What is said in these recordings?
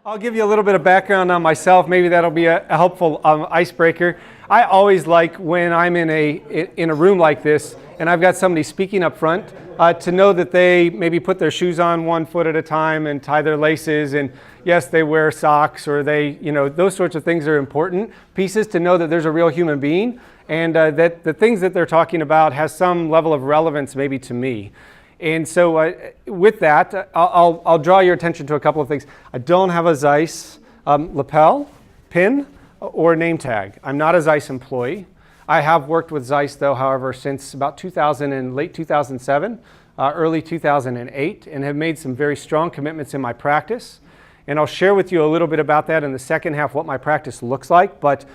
I'll give you a little bit of background on myself. Maybe that'll be a helpful icebreaker. I always like when I'm in a room like this and I've got somebody speaking up front to know that they maybe put their shoes on one foot at a time and tie their laces, and yes, they wear socks, or those sorts of things are important pieces to know that there's a real human being and that the things that they're talking about has some level of relevance maybe to me. And so with that, I'll draw your attention to a couple of things. I don't have a Zeiss lapel, pin, or name tag. I'm not a Zeiss employee. I have worked with Zeiss, though, however, since about late 2007, early 2008, and have made some very strong commitments in my practice. And I'll share with you a little bit about that in the second half, what my practice looks like. But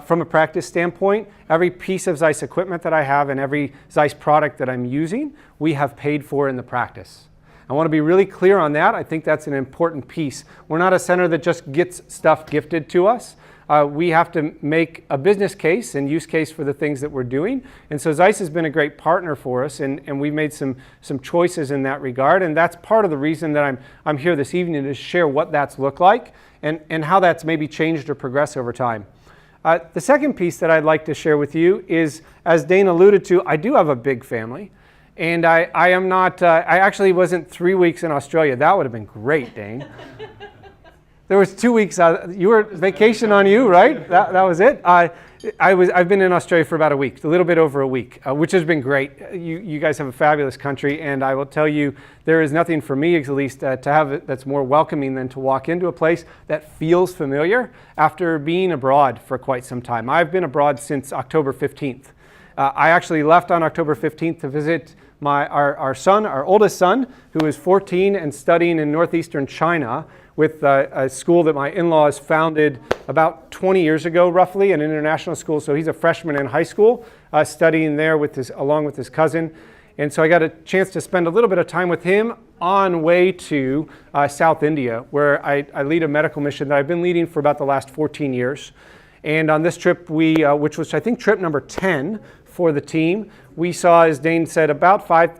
from a practice standpoint, every piece of Zeiss equipment that I have and every Zeiss product that I'm using, we have paid for in the practice. I want to be really clear on that. I think that's an important piece. We're not a center that just gets stuff gifted to us. We have to make a business case and use case for the things that we're doing. And so Zeiss has been a great partner for us, and we've made some choices in that regard. And that's part of the reason that I'm here this evening, to share what that's looked like and how that's maybe changed or progressed over time. The second piece that I'd like to share with you is, as Dane alluded to, I do have a big family. And I am not, I actually wasn't 3 weeks in Australia. That would have been great, Dane. There was 2 weeks, you were vacation on you, right? That was it. I've been in Australia for about a week, a little bit over a week, which has been great. You guys have a fabulous country, and I will tell you, there is nothing for me, at least, to have it that's more welcoming than to walk into a place that feels familiar after being abroad for quite some time. I've been abroad since October 15th. I actually left on October 15th to visit our son, our oldest son, who is 14 and studying in northeastern China, with a school that my in-laws founded about 20 years ago, roughly, an international school. So he's a freshman in high school, studying there along with his cousin. And so I got a chance to spend a little bit of time with him on way to South India, where I lead a medical mission that I've been leading for about the last 14 years. And on this trip, which was, I think, trip number 10 for the team, we saw, as Dane said,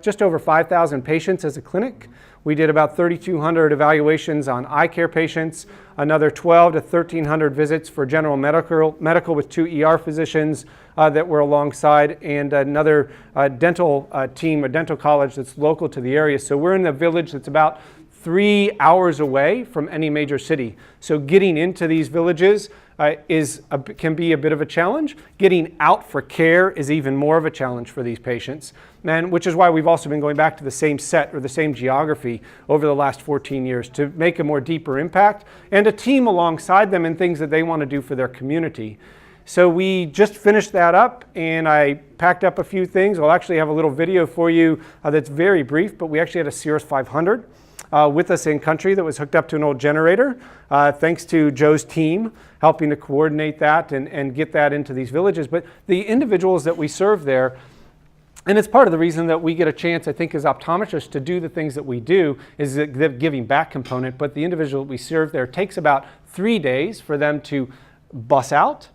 just over 5,000 patients as a clinic. We did about 3,200 evaluations on eye care patients, another 1,200 to 1,300 visits for general medical with 2 ER physicians that were alongside, and another dental team, a dental college that's local to the area. So we're in a village that's about 3 hours away from any major city. So getting into these villages can be a bit of a challenge. Getting out for care is even more of a challenge for these patients, and which is why we've also been going back to the same set or the same geography over the last 14 years to make a more deeper impact and a team alongside them in things that they want to do for their community. So we just finished that up, and I packed up a few things. I'll actually have a little video for you that's very brief, but we actually had a Cirrus 500 with us in country that was hooked up to an old generator, thanks to Joe's team helping to coordinate that and get that into these villages. But the individuals that we serve there, and it's part of the reason that we get a chance, I think, as optometrists to do the things that we do, is the giving back component. But the individual we serve there takes about 3 days for them to bus out,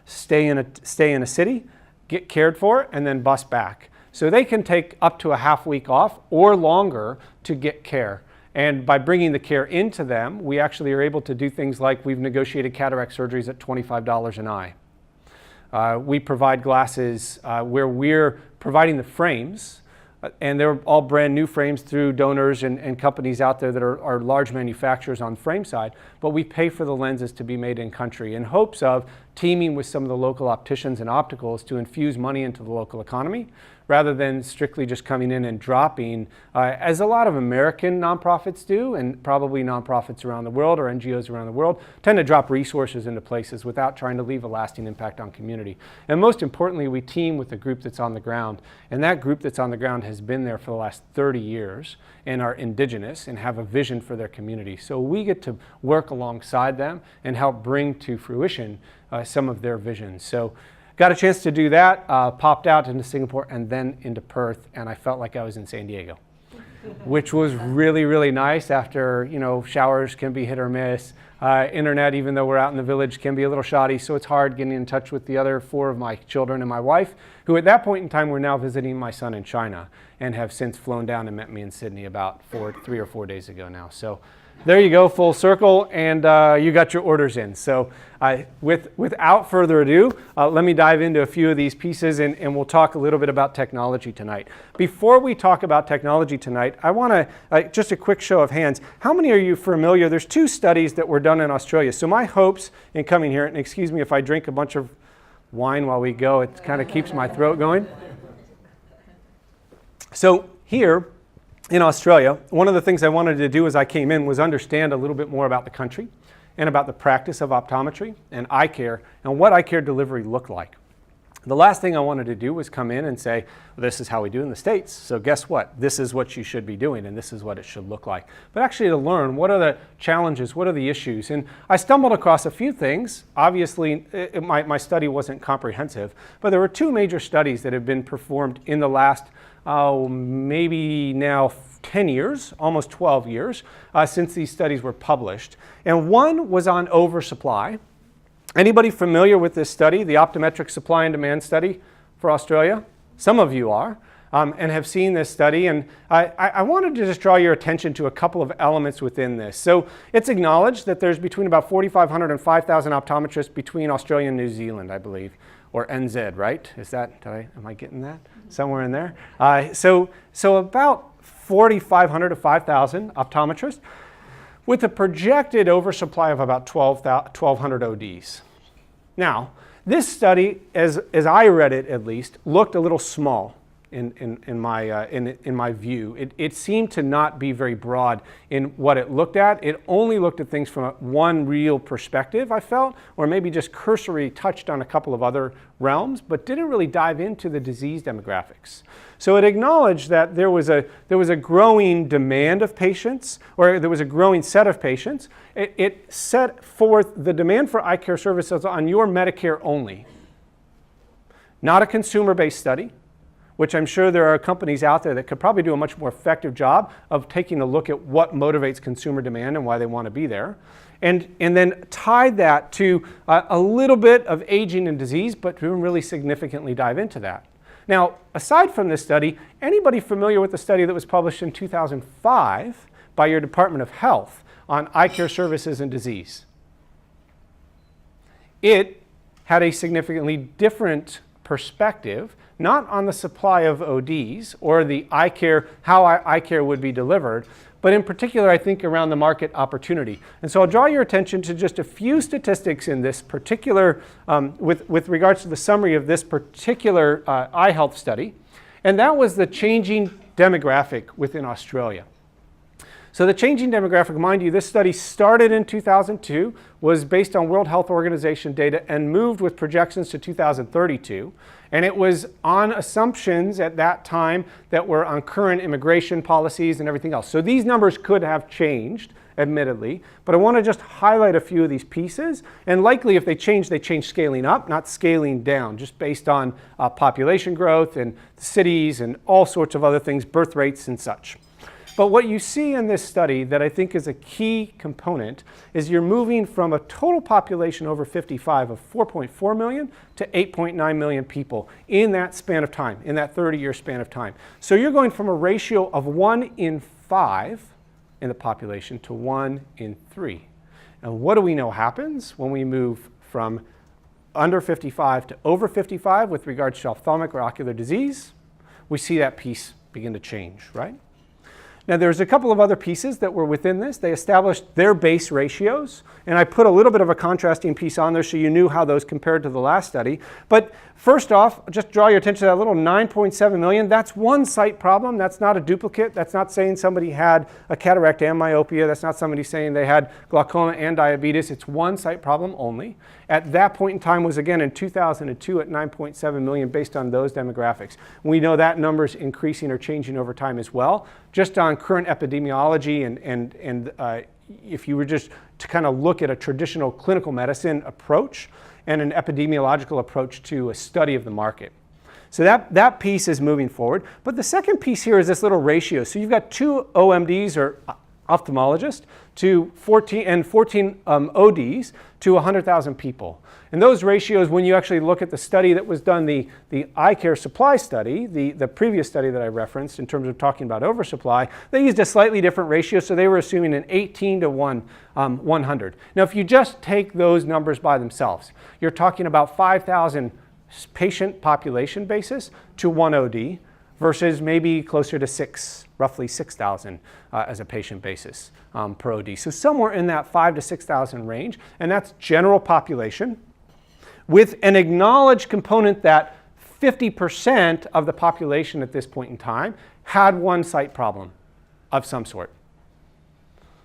stay in a city, get cared for, and then bus back. So they can take up to a half week off or longer to get care. And by bringing the care into them, we actually are able to do things like we've negotiated cataract surgeries at $25 an eye. We provide glasses where we're providing the frames, and they're all brand new frames through donors and companies out there that are large manufacturers on the frame side, but we pay for the lenses to be made in country in hopes of teaming with some of the local opticians and opticals to infuse money into the local economy, rather than strictly just coming in and dropping, as a lot of American nonprofits do, and probably nonprofits around the world or NGOs around the world, tend to drop resources into places without trying to leave a lasting impact on community. And most importantly, we team with the group that's on the ground. And that group that's on the ground has been there for the last 30 years and are indigenous and have a vision for their community. So we get to work alongside them and help bring to fruition some of their visions. So got a chance to do that, popped out into Singapore and then into Perth, and I felt like I was in San Diego, which was really, really nice after, showers can be hit or miss. Internet, even though we're out in the village, can be a little shoddy, so it's hard getting in touch with the other 4 of my children and my wife, who at that point in time were now visiting my son in China and have since flown down and met me in Sydney about 3 or 4 days ago now. So There you go, full circle, and you got your orders in. So without further ado, let me dive into a few of these pieces, and we'll talk a little bit about technology tonight. Before we talk about technology tonight, I want to, just a quick show of hands, how many are you familiar? There's 2 studies that were done in Australia. So my hopes in coming here, and excuse me if I drink a bunch of wine while we go, it kind of keeps my throat going. So here, in Australia, one of the things I wanted to do as I came in was understand a little bit more about the country and about the practice of optometry and eye care and what eye care delivery looked like. The last thing I wanted to do was come in and say, well, this is how we do in the States, so guess what? This is what you should be doing and this is what it should look like. But actually to learn what are the challenges, what are the issues, and I stumbled across a few things. Obviously, my study wasn't comprehensive, but there were 2 major studies that have been performed in the last maybe now 10 years, almost 12 years, since these studies were published. And one was on oversupply. Anybody familiar with this study, the optometric supply and demand study for Australia? Some of you are, and have seen this study. And I wanted to just draw your attention to a couple of elements within this. So it's acknowledged that there's between about 4,500 and 5,000 optometrists between Australia and New Zealand, I believe. Or NZ, right? Is that, am I getting that? Somewhere in there. So about 4,500 to 5,000 optometrists with a projected oversupply of about 1,200 ODs. Now, this study, as I read it at least, looked a little small in my view. It seemed to not be very broad in what it looked at. It only looked at things from one real perspective, I felt, or maybe just cursory touched on a couple of other realms, but didn't really dive into the disease demographics. So it acknowledged that there was a growing demand of patients, or there was a growing set of patients. It set forth the demand for eye care services on your Medicare only, not a consumer-based study, which I'm sure there are companies out there that could probably do a much more effective job of taking a look at what motivates consumer demand and why they want to be there. And then tied that to a little bit of aging and disease, but didn't really significantly dive into that. Now, aside from this study, anybody familiar with the study that was published in 2005 by your Department of Health on eye care services and disease? It had a significantly different perspective, not on the supply of ODs or the eye care, how eye care would be delivered, but in particular, I think, around the market opportunity. And so I'll draw your attention to just a few statistics in this particular, with regards to the summary of this particular eye health study, and that was the changing demographic within Australia. So the changing demographic, mind you, this study started in 2002, was based on World Health Organization data, and moved with projections to 2032. And it was on assumptions at that time that were on current immigration policies and everything else. So these numbers could have changed, admittedly, but I want to just highlight a few of these pieces. And likely if they change scaling up, not scaling down, just based on population growth and cities and all sorts of other things, birth rates and such. But what you see in this study that I think is a key component is you're moving from a total population over 55 of 4.4 million to 8.9 million people in that span of time, in that 30-year span of time. So you're going from a ratio of 1 in 5 in the population to 1 in 3. And what do we know happens when we move from under 55 to over 55 with regards to ophthalmic or ocular disease? We see that piece begin to change, right? Now there's a couple of other pieces that were within this. They established their base ratios, and I put a little bit of a contrasting piece on there so you knew how those compared to the last study. But first off, just draw your attention to that little 9.7 million. That's one site problem. That's not a duplicate. That's not saying somebody had a cataract and myopia. That's not somebody saying they had glaucoma and diabetes. It's one site problem only. At that point in time was again in 2002 at 9.7 million based on those demographics. We know that number's increasing or changing over time as well. Just on current epidemiology and if you were just to kind of look at a traditional clinical medicine approach and an epidemiological approach to a study of the market. So that piece is moving forward. But the second piece here is this little ratio. So you've got 2 OMDs or ophthalmologists to 14 ODs to 100,000 people. And those ratios, when you actually look at the study that was done, the eye care supply study, the previous study that I referenced in terms of talking about oversupply, they used a slightly different ratio, so they were assuming an 18 to 100. Now, if you just take those numbers by themselves, you're talking about 5,000 patient population basis to 1 OD versus maybe closer to roughly 6,000 as a patient basis per OD. So somewhere in that 5,000 to 6,000 range, and that's general population, with an acknowledged component that 50% of the population at this point in time had one sight problem of some sort.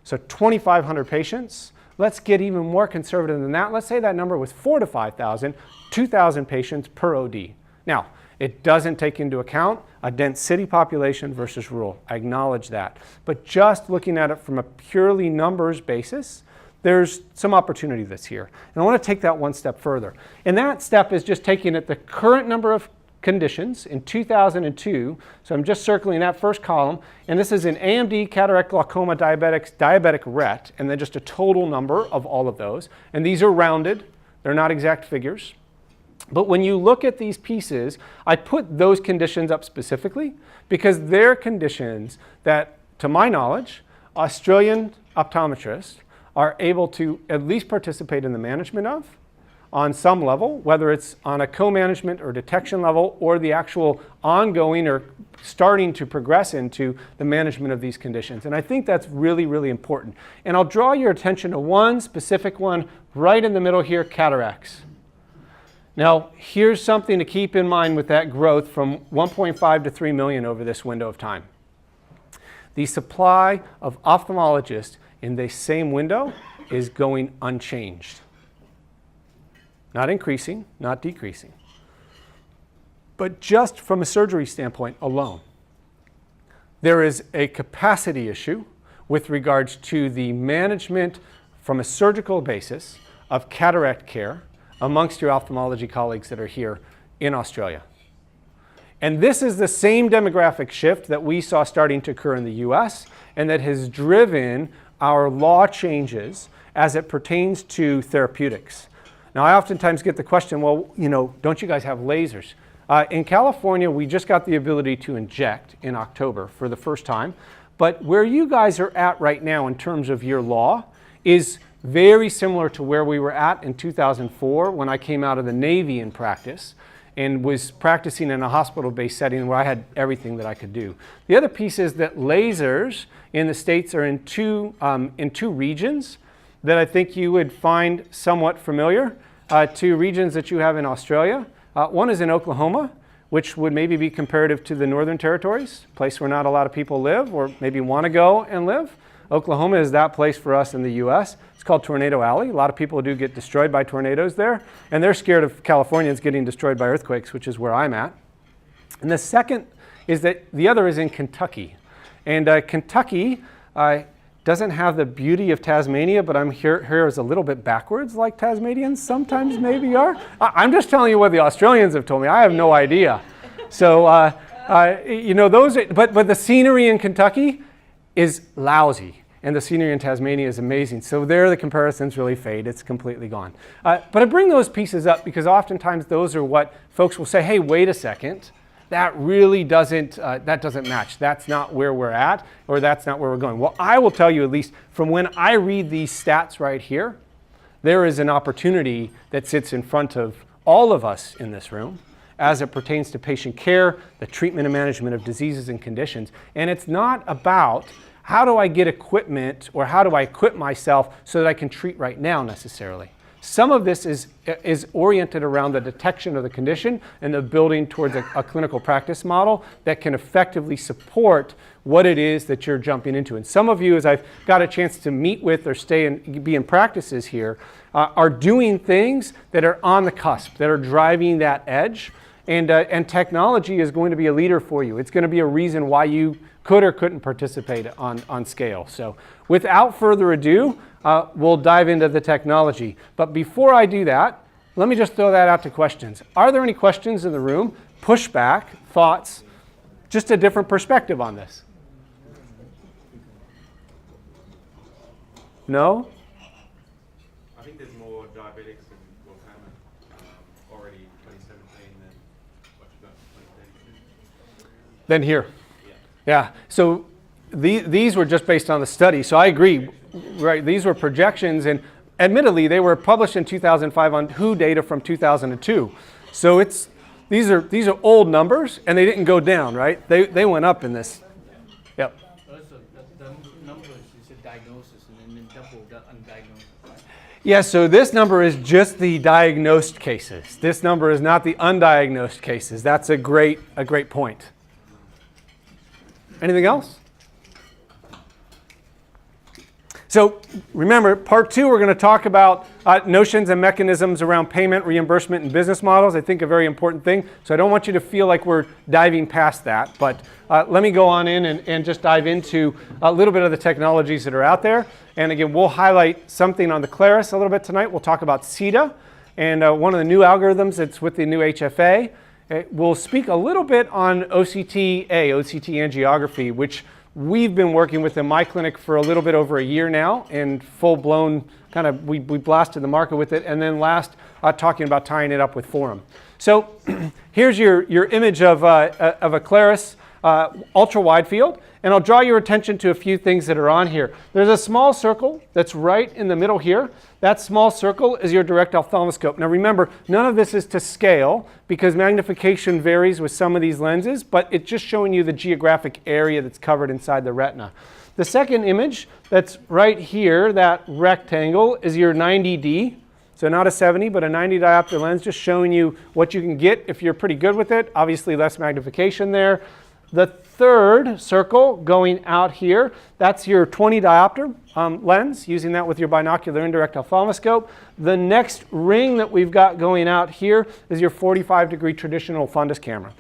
So 2,500 patients. Let's get even more conservative than that. Let's say that number was 4,000 to 5,000, 2,000 patients per OD. Now, it doesn't take into account a dense city population versus rural. I acknowledge that. But just looking at it from a purely numbers basis, there's some opportunity that's here. And I want to take that one step further. And that step is just taking at the current number of conditions in 2002. So I'm just circling that first column. And this is in AMD, cataract, glaucoma, diabetics, diabetic ret, and then just a total number of all of those. And these are rounded. They're not exact figures. But when you look at these pieces, I put those conditions up specifically because they're conditions that, to my knowledge, Australian optometrists are able to at least participate in the management of on some level, whether it's on a co-management or detection level or the actual ongoing or starting to progress into the management of these conditions. And I think that's really, really important. And I'll draw your attention to one specific one right in the middle here, cataracts. Now, here's something to keep in mind with that growth from 1.5 to 3 million over this window of time. The supply of ophthalmologists in the same window is going unchanged. Not increasing, not decreasing. But just from a surgery standpoint alone, there is a capacity issue with regards to the management from a surgical basis of cataract care amongst your ophthalmology colleagues that are here in Australia. And this is the same demographic shift that we saw starting to occur in the US and that has driven our law changes as it pertains to therapeutics. Now, I oftentimes get the question, well, don't you guys have lasers? In California, we just got the ability to inject in October for the first time. But where you guys are at right now in terms of your law is very similar to where we were at in 2004 when I came out of the Navy in practice and was practicing in a hospital-based setting where I had everything that I could do. The other piece is that lasers in the States are in two regions that I think you would find somewhat familiar, two regions that you have in Australia. One is in Oklahoma, which would maybe be comparative to the Northern Territories, a place where not a lot of people live or maybe want to go and live. Oklahoma is that place for us in the US. It's called Tornado Alley. A lot of people do get destroyed by tornadoes there, and they're scared of Californians getting destroyed by earthquakes, which is where I'm at. And the second is that the other is in Kentucky. And Kentucky doesn't have the beauty of Tasmania, but I'm here is a little bit backwards like Tasmanians sometimes maybe are. I'm just telling you what the Australians have told me. I have no idea. So, but the scenery in Kentucky is lousy. And the scenery in Tasmania is amazing. So there the comparisons really fade. It's completely gone. But I bring those pieces up because oftentimes those are what folks will say, hey, wait a second. That really doesn't match. That's not where we're at, or that's not where we're going. Well, I will tell you, at least from when I read these stats right here, there is an opportunity that sits in front of all of us in this room as it pertains to patient care, the treatment and management of diseases and conditions. And it's not about how do I get equipment or how do I equip myself so that I can treat right now necessarily. Some of this is oriented around the detection of the condition and the building towards a clinical practice model that can effectively support what it is that you're jumping into. And some of you, as I've got a chance to meet with or be in practices here, are doing things that are on the cusp, that are driving that edge. And technology is going to be a leader for you. It's going to be a reason why you could or couldn't participate on scale. So without further ado, we'll dive into the technology. But before I do that, let me just throw that out to questions. Are there any questions in the room? Pushback, thoughts, just a different perspective on this? No? I think there's more diabetics and glaucoma already in 2017 than what you got in 2032. Then here. Yeah. Yeah. So these were just based on the study. So I agree. Right. These were projections, and admittedly, they were published in 2005 on WHO data from 2002. So these are old numbers, and they didn't go down, right? They went up in this. Yep. Also, the numbers is a diagnosis, and then double the undiagnosed, right? Yeah, so this number is just the diagnosed cases. This number is not the undiagnosed cases. That's a great point. Anything else? So remember, part 2, we're going to talk about notions and mechanisms around payment, reimbursement, and business models. I think a very important thing. So I don't want you to feel like we're diving past that. But let me go on in and just dive into a little bit of the technologies that are out there. And again, we'll highlight something on the Clarus a little bit tonight. We'll talk about Sita and one of the new algorithms that's with the new HFA. We'll speak a little bit on OCT angiography, which we've been working with in my clinic for a little bit over a year now, and full-blown kind of, we blasted the market with it, and then last talking about tying it up with Forum. So here's your image of a Clarus ultra-wide field, and I'll draw your attention to a few things that are on here. There's a small circle that's right in the middle here. That small circle is your direct ophthalmoscope. Now remember, none of this is to scale because magnification varies with some of these lenses, but it's just showing you the geographic area that's covered inside the retina. The second image that's right here, that rectangle, is your 90D. So not a 70, but a 90 diopter lens, just showing you what you can get if you're pretty good with it. Obviously less magnification there. The third circle going out here, that's your 20 diopter lens, using that with your binocular indirect ophthalmoscope. The next ring that we've got going out here is your 45-degree traditional fundus camera.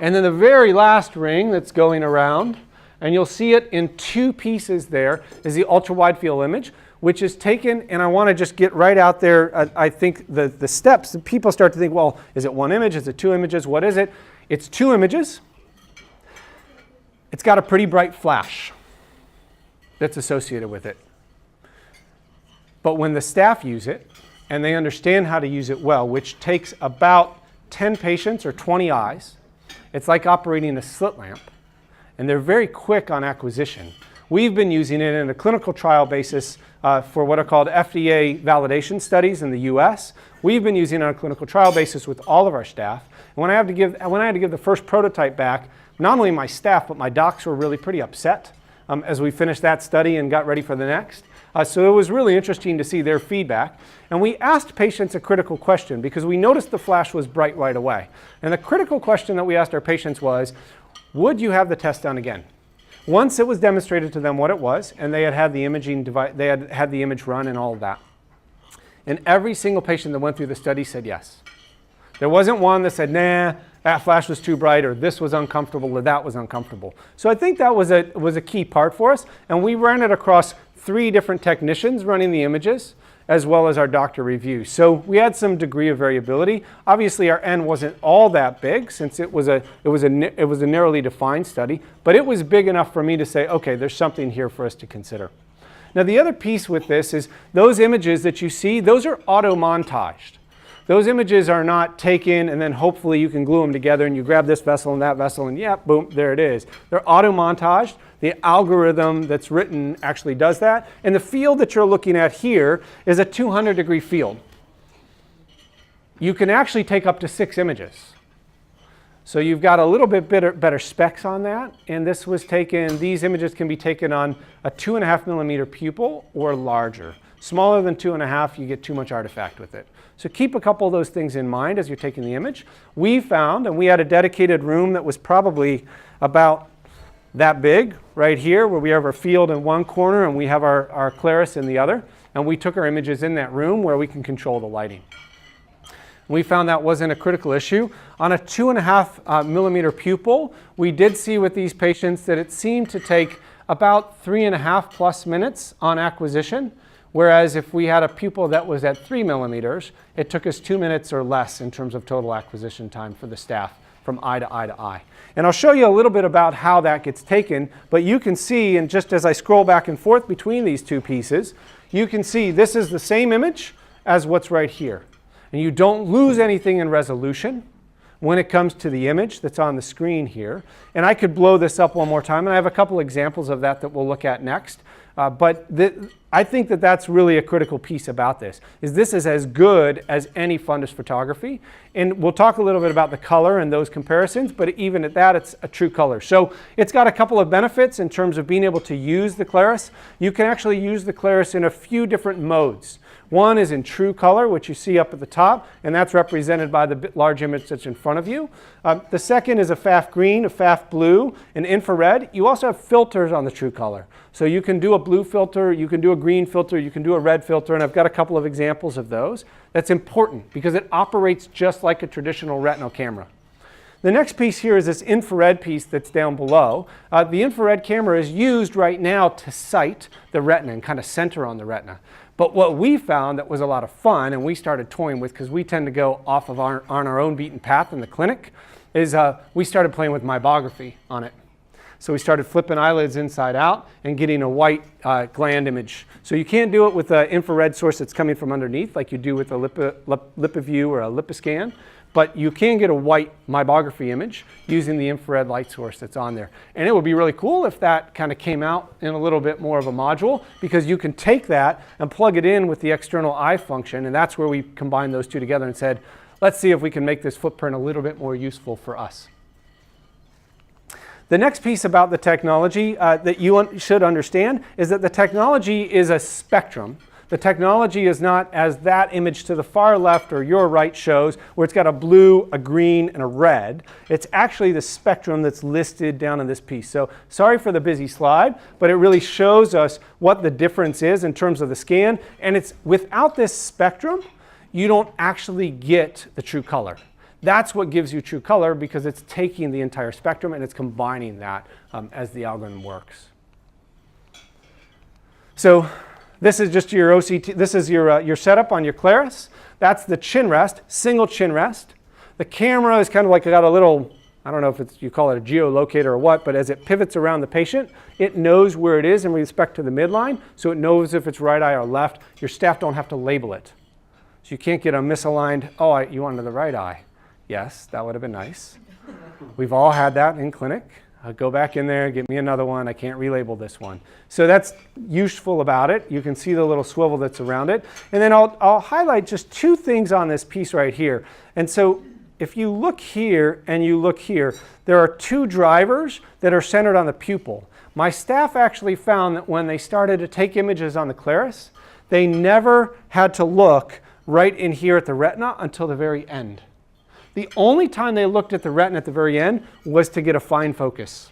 And then the very last ring that's going around, and you'll see it in two pieces there, is the ultra-wide field image, which is taken, and I want to just get right out there. I think the steps, people start to think, well, is it one image? Is it two images? What is it? It's two images. It's got a pretty bright flash that's associated with it. But when the staff use it, and they understand how to use it well, which takes about 10 patients or 20 eyes, it's like operating a slit lamp, and they're very quick on acquisition. We've been using it in a clinical trial basis for what are called FDA validation studies in the US. We've been using it on a clinical trial basis with all of our staff. And when I had to give the first prototype back, not only my staff, but my docs were really pretty upset as we finished that study and got ready for the next. So it was really interesting to see their feedback. And we asked patients a critical question because we noticed the flash was bright right away. And the critical question that we asked our patients was, would you have the test done again? Once it was demonstrated to them what it was, and they had the imaging device, they had the image run and all of that. And every single patient that went through the study said yes. There wasn't one that said, nah, that flash was too bright, or this was uncomfortable, or that was uncomfortable. So I think that was a key part for us, and we ran it across 3 different technicians running the images, as well as our doctor review. So we had some degree of variability. Obviously, our N wasn't all that big since it was a narrowly defined study, but it was big enough for me to say, okay, there's something here for us to consider. Now, the other piece with this is those images that you see, those are auto-montaged. Those images are not taken and then hopefully you can glue them together and you grab this vessel and that vessel and yeah, boom, there it is. They're auto-montaged. The algorithm that's written actually does that. And the field that you're looking at here is a 200-degree field. You can actually take up to 6 images. So you've got a little bit better specs on that. And this was taken, these images can be taken on a 2.5 millimeter pupil or larger. Smaller than 2.5, you get too much artifact with it. So keep a couple of those things in mind as you're taking the image. We found, and we had a dedicated room that was probably about that big right here, where we have our field in one corner and we have our Clarus in the other. And we took our images in that room where we can control the lighting. We found that wasn't a critical issue. On a 2.5 millimeter pupil, we did see with these patients that it seemed to take about 3.5 plus minutes on acquisition. Whereas if we had a pupil that was at 3 millimeters, it took us 2 minutes or less in terms of total acquisition time for the staff from eye to eye to eye. And I'll show you a little bit about how that gets taken, but you can see, and just as I scroll back and forth between these two pieces, you can see this is the same image as what's right here. And you don't lose anything in resolution when it comes to the image that's on the screen here. And I could blow this up one more time, and I have a couple examples of that we'll look at next. I think that that's really a critical piece about this, is this is as good as any fundus photography. And we'll talk a little bit about the color and those comparisons, but even at that, it's a true color. So it's got a couple of benefits in terms of being able to use the Clarus. You can actually use the Clarus in a few different modes. One is in true color, which you see up at the top, and that's represented by the large image that's in front of you. The second is a FAF green, a FAF blue, an infrared. You also have filters on the true color. So you can do a blue filter, you can do a green filter, you can do a red filter, and I've got a couple of examples of those. That's important because it operates just like a traditional retinal camera. The next piece here is this infrared piece that's down below. The infrared camera is used right now to sight the retina and kind of center on the retina. But what we found that was a lot of fun, and we started toying with, because we tend to go off of on our own beaten path in the clinic, is we started playing with meibography on it. So we started flipping eyelids inside out and getting a white gland image. So you can't do it with an infrared source that's coming from underneath like you do with a LipiView or a LipiScan, but you can get a white meibography image using the infrared light source that's on there. And it would be really cool if that kind of came out in a little bit more of a module, because you can take that and plug it in with the external eye function, and that's where we combined those two together and said, let's see if we can make this footprint a little bit more useful for us. The next piece about the technology that you should understand is that the technology is a spectrum. The technology is not as that image to the far left or your right shows, where it's got a blue, a green, and a red. It's actually the spectrum that's listed down in this piece. So sorry for the busy slide, but it really shows us what the difference is in terms of the scan. And it's without this spectrum, you don't actually get the true color. That's what gives you true color, because it's taking the entire spectrum and it's combining that as the algorithm works. So this is just your OCT. This is your setup on your Clarus. That's the chin rest, single chin rest. The camera is kind of like got a little, I don't know if you call it a geolocator or what, but as it pivots around the patient, it knows where it is in respect to the midline, so it knows if it's right eye or left. Your staff don't have to label it. So you can't get a misaligned, oh, you wanted the right eye. Yes, that would have been nice. We've all had that in clinic. I'll go back in there, get me another one. I can't relabel this one. So that's useful about it. You can see the little swivel that's around it. And then I'll highlight just two things on this piece right here. And so if you look here and you look here, there are two drivers that are centered on the pupil. My staff actually found that when they started to take images on the Clarus, they never had to look right in here at the retina until the very end. The only time they looked at the retina at the very end was to get a fine focus.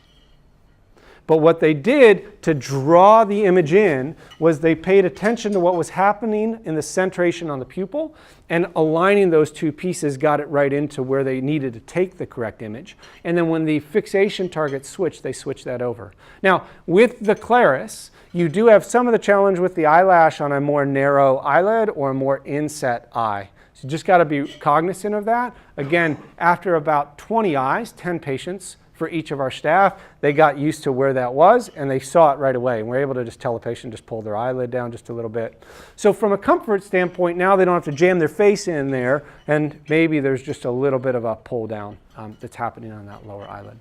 But what they did to draw the image in was they paid attention to what was happening in the centration on the pupil, and aligning those two pieces got it right into where they needed to take the correct image. And then when the fixation target switched, they switched that over. Now, with the Clarus, you do have some of the challenge with the eyelash on a more narrow eyelid or a more inset eye. So you just got to be cognizant of that. Again, after about 20 eyes, 10 patients for each of our staff, they got used to where that was and they saw it right away. And we're able to just tell the patient, just pull their eyelid down just a little bit. So from a comfort standpoint, now they don't have to jam their face in there, and maybe there's just a little bit of a pull down that's happening on that lower eyelid.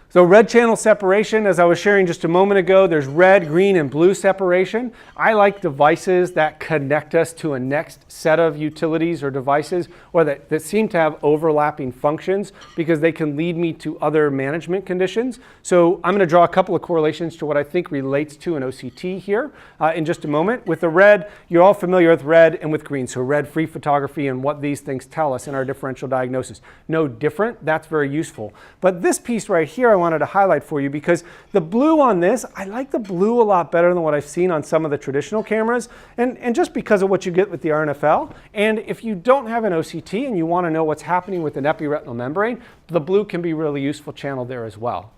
So red channel separation, as I was sharing just a moment ago, there's red, green, and blue separation. I like devices that connect us to a next set of utilities or devices, or that seem to have overlapping functions, because they can lead me to other management conditions. So I'm going to draw a couple of correlations to what I think relates to an OCT here in just a moment. With the red, you're all familiar with red and with green. So red-free photography and what these things tell us in our differential diagnosis. No different, that's very useful. But this piece right here I wanted to highlight for you, because the blue on this, I like the blue a lot better than what I've seen on some of the traditional cameras, and just because of what you get with the RNFL. And if you don't have an OCT and you want to know what's happening with an epiretinal membrane, the blue can be a really useful channel there as well.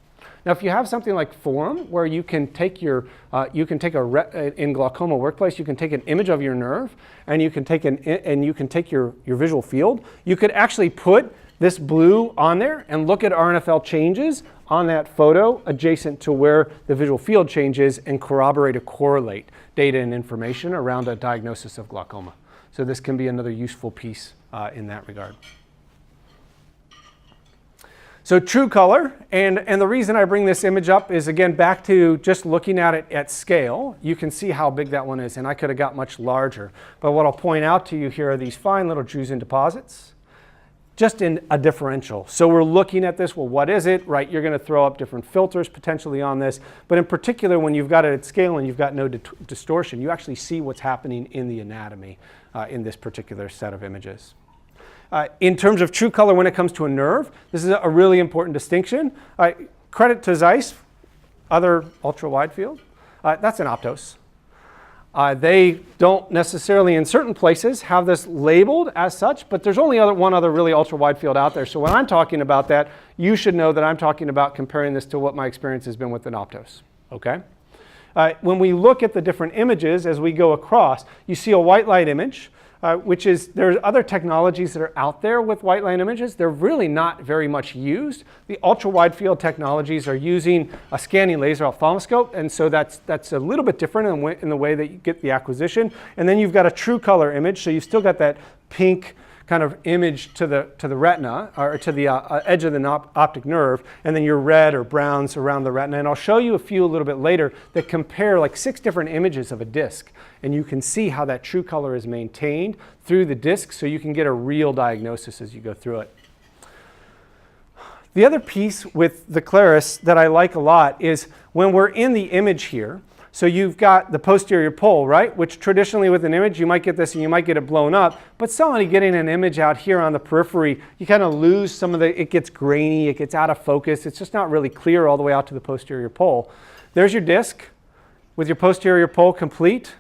Now, if you have something like Forum, where you can take your, in glaucoma workplace, you can take an image of your nerve, and you can take your visual field. You could actually put this blue on there and look at RNFL changes on that photo adjacent to where the visual field changes and corroborate or correlate data and information around a diagnosis of glaucoma. So this can be another useful piece in that regard. So true color, and the reason I bring this image up is, again, back to just looking at it at scale. You can see how big that one is, and I could have got much larger. But what I'll point out to you here are these fine little drusen deposits, just in a differential. So we're looking at this, well, what is it, right? You're going to throw up different filters potentially on this, but in particular, when you've got it at scale and you've got no distortion, you actually see what's happening in the anatomy in this particular set of images. In terms of true color when it comes to a nerve, this is a really important distinction. Credit to Zeiss, other ultra-wide field. That's an Optos. They don't necessarily, in certain places, have this labeled as such, but there's only one other really ultra-wide field out there. So when I'm talking about that, you should know that I'm talking about comparing this to what my experience has been with an Optos. Okay? When we look at the different images as we go across, you see a white light image, which is, there's other technologies that are out there with white light images. They're really not very much used. The ultra-wide field technologies are using a scanning laser ophthalmoscope, and so that's a little bit different in the way that you get the acquisition. And then you've got a true color image, so you've still got that pink kind of image to the retina, or to the edge of the optic nerve, and then your red or browns around the retina. And I'll show you a few a little bit later that compare like 6 different images of a disc, and you can see how that true color is maintained through the disc, so you can get a real diagnosis as you go through it. The other piece with the Clarus that I like a lot is when we're in the image here. So you've got the posterior pole, right? Which traditionally with an image, you might get this and you might get it blown up. But somebody getting an image out here on the periphery, you kind of lose some of it gets grainy, it gets out of focus. It's just not really clear all the way out to the posterior pole. There's your disc with your posterior pole complete,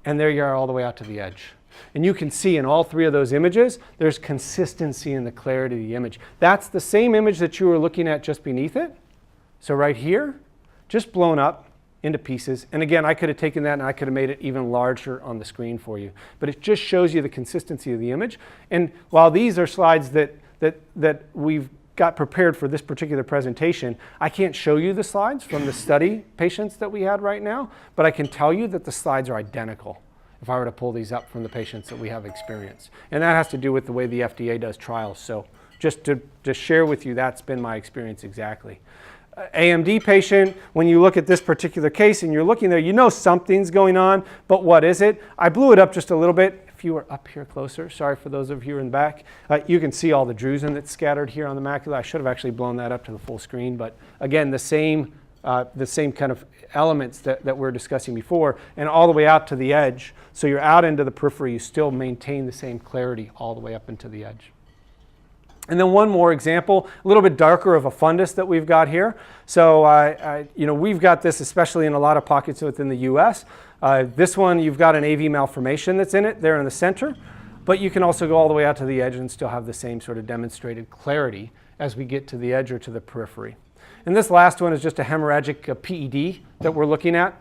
and there you are all the way out to the edge. And you can see in all 3 of those images, there's consistency in the clarity of the image. That's the same image that you were looking at just beneath it. So right here, just blown up into pieces. And again, I could have taken that and I could have made it even larger on the screen for you. But it just shows you the consistency of the image. And while these are slides that we've got prepared for this particular presentation, I can't show you the slides from the study patients that we had right now, but I can tell you that the slides are identical if I were to pull these up from the patients that we have experienced. And that has to do with the way the FDA does trials. So just to share with you, that's been my experience exactly. AMD patient, when you look at this particular case and you're looking there, you know something's going on, but what is it? I blew it up just a little bit. If you were up here closer, sorry for those of you in the back, you can see all the drusen that's scattered here on the macula. I should have actually blown that up to the full screen, but again, the same kind of elements that we're discussing before, and all the way out to the edge. So you're out into the periphery, you still maintain the same clarity all the way up into the edge. And then one more example, a little bit darker of a fundus that we've got here. So we've got this especially in a lot of pockets within the US. This one, you've got an AV malformation that's in it there in the center, but you can also go all the way out to the edge and still have the same sort of demonstrated clarity as we get to the edge or to the periphery. And this last one is just a hemorrhagic PED that we're looking at.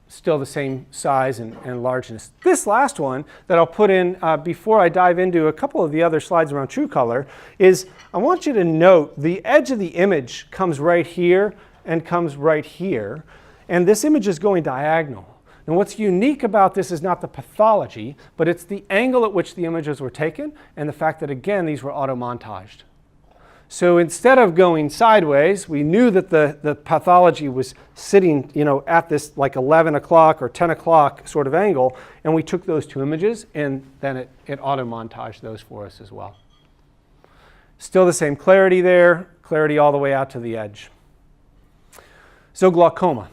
Still the same size and largeness. This last one that I'll put in before I dive into a couple of the other slides around true color is I want you to note the edge of the image comes right here and comes right here, and this image is going diagonal. And what's unique about this is not the pathology, but it's the angle at which the images were taken and the fact that, again, these were auto-montaged. So instead of going sideways, we knew that the pathology was sitting, at this like 11 o'clock or 10 o'clock sort of angle, and we took those 2 images, and then it auto-montaged those for us as well. Still the same clarity there, clarity all the way out to the edge. So glaucoma.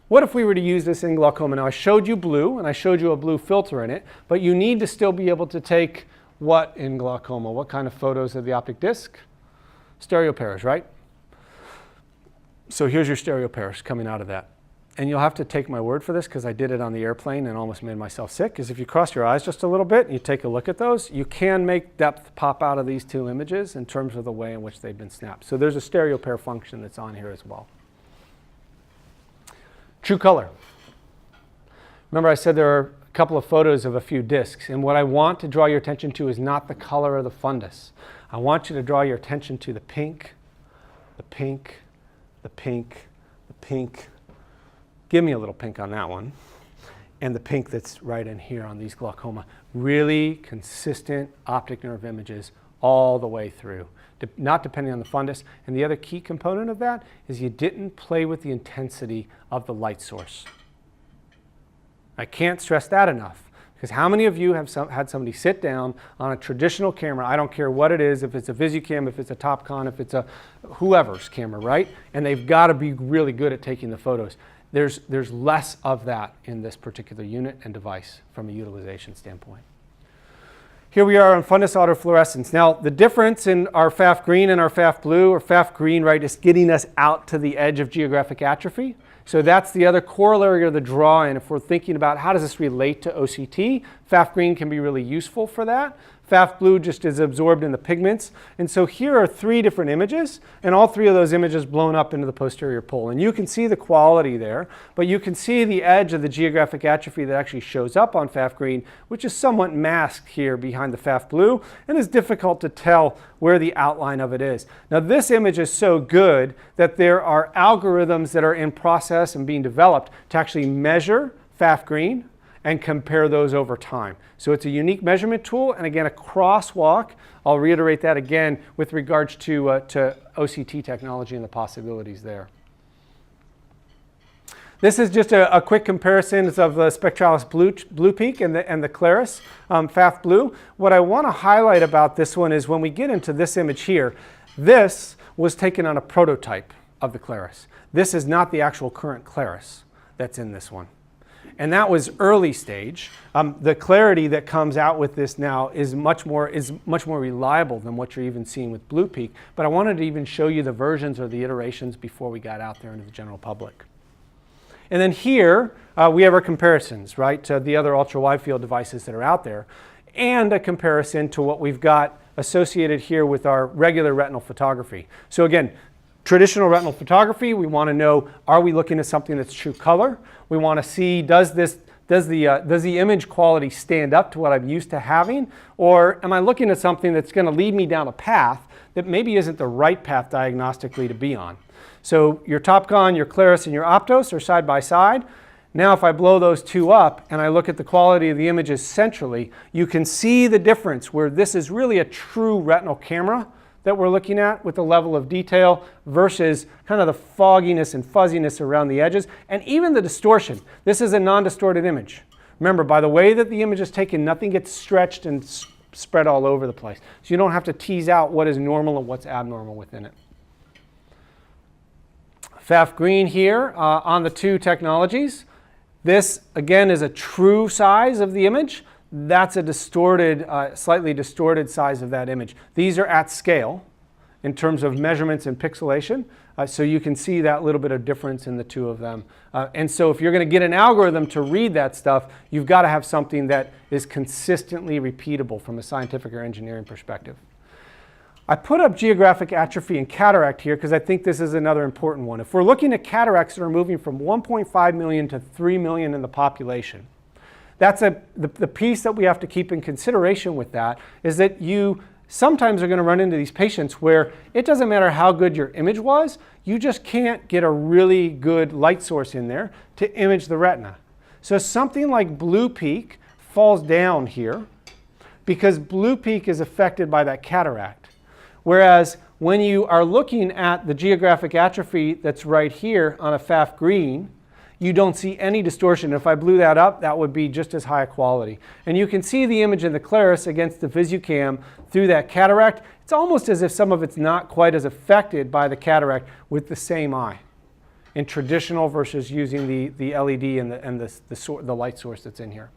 What if we were to use this in glaucoma? Now I showed you blue, and I showed you a blue filter in it, but you need to still be able to take what in glaucoma? What kind of photos of the optic disc? Stereo pairs, right? So here's your stereo pairs coming out of that. and you'll have to take my word for this because I did it on the airplane and almost made myself sick, is if you cross your eyes just a little bit and you take a look at those, you can make depth pop out of these two images in terms of the way in which they've been snapped. So there's a stereo pair function that's on here as well. True color. Remember I said there are a couple of photos of a few discs, and what I want to draw your attention to is not the color of the fundus. I want you to draw your attention to the pink, the pink, the pink, the pink. Give me a little pink on that one. And the pink that's right in here on these glaucoma. Really consistent optic nerve images all the way through, not depending on the fundus. And the other key component of that is you didn't play with the intensity of the light source. I can't stress that enough, because how many of you have had somebody sit down on a traditional camera, I don't care what it is, if it's a VisuCam, if it's a Topcon, if it's a whoever's camera, right? And they've got to be really good at taking the photos. There's less of that in this particular unit and device from a utilization standpoint. Here we are on fundus autofluorescence. Now, the difference in our FAF green and our FAF blue, or FAF green, right, is getting us out to the edge of geographic atrophy. So that's the other corollary of the draw-in. If we're thinking about how does this relate to OCT, FAF green can be really useful for that. FAF blue just is absorbed in the pigments. And so here are 3 different images, and all 3 of those images blown up into the posterior pole. And you can see the quality there, but you can see the edge of the geographic atrophy that actually shows up on FAF green, which is somewhat masked here behind the FAF blue, and is difficult to tell where the outline of it is. Now this image is so good that there are algorithms that are in process and being developed to actually measure FAF green and compare those over time. So it's a unique measurement tool, and again, a crosswalk. I'll reiterate that again with regards to OCT technology and the possibilities there. This is just a quick comparison of the Spectralis Blue Peak and the Clarus FAF Blue. What I want to highlight about this one is when we get into this image here, this was taken on a prototype of the Clarus. This is not the actual current Clarus that's in this one. And that was early stage. The clarity that comes out with this now is much more reliable than what you're even seeing with Blue Peak. But I wanted to even show you the versions or the iterations before we got out there into the general public. And then here we have our comparisons, right, to the other ultra-wide field devices that are out there, and a comparison to what we've got associated here with our regular retinal photography. So again, traditional retinal photography, we want to know, are we looking at something that's true color? We want to see, does the image quality stand up to what I'm used to having? Or am I looking at something that's going to lead me down a path that maybe isn't the right path diagnostically to be on? So your Topcon, your Clarus, and your Optos are side by side. Now if I blow those 2 up and I look at the quality of the images centrally, you can see the difference where this is really a true retinal camera that we're looking at with the level of detail versus kind of the fogginess and fuzziness around the edges, and even the distortion. This is a non-distorted image. Remember, by the way that the image is taken, nothing gets stretched and spread all over the place. So you don't have to tease out what is normal and what's abnormal within it. FAF green here on the 2 technologies. This, again, is a true size of the image. That's a distorted, slightly distorted size of that image. These are at scale in terms of measurements and pixelation, so you can see that little bit of difference in the 2 of them. And so if you're going to get an algorithm to read that stuff, you've got to have something that is consistently repeatable from a scientific or engineering perspective. I put up geographic atrophy and cataract here because I think this is another important one. If we're looking at cataracts that are moving from 1.5 million to 3 million in the population, that's the piece that we have to keep in consideration with that is that you sometimes are going to run into these patients where it doesn't matter how good your image was, you just can't get a really good light source in there to image the retina. So something like Blue Peak falls down here because Blue Peak is affected by that cataract. Whereas when you are looking at the geographic atrophy that's right here on a FAF green, you don't see any distortion. If I blew that up, that would be just as high a quality. And you can see the image in the Clarus against the VisuCam through that cataract. It's almost as if some of it's not quite as affected by the cataract with the same eye in traditional versus using the LED and the light source that's in here.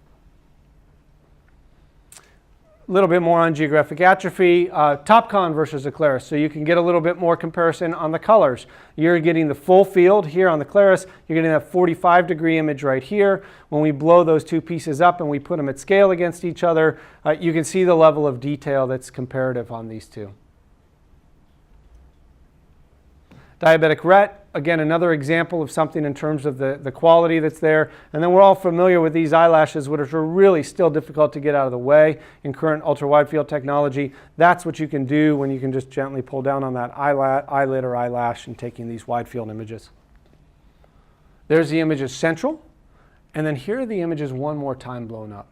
little bit more on geographic atrophy, TopCon versus the Clarus. So you can get a little bit more comparison on the colors. You're getting the full field here on the Clarus. You're getting that 45-degree image right here. When we blow those two pieces up and we put them at scale against each other, you can see the level of detail that's comparative on these two. Diabetic ret, again, another example of something in terms of the quality that's there. And then we're all familiar with these eyelashes, which are really still difficult to get out of the way in current ultra-wide field technology. That's what you can do when you can just gently pull down on that eyelid or eyelash and taking these wide field images. There's the images central. And then here are the images one more time blown up.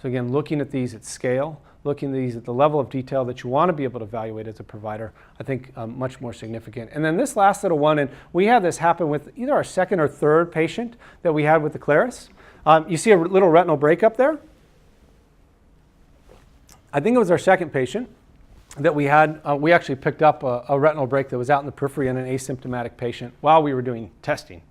So again, looking at these at scale, looking at these at the level of detail that you want to be able to evaluate as a provider, I think much more significant. And then this last little one, and we had this happen with either our second or third patient that we had with the Clarus. You see a little retinal break up there? I think it was our second patient that we had. We actually picked up a retinal break that was out in the periphery in an asymptomatic patient while we were doing testing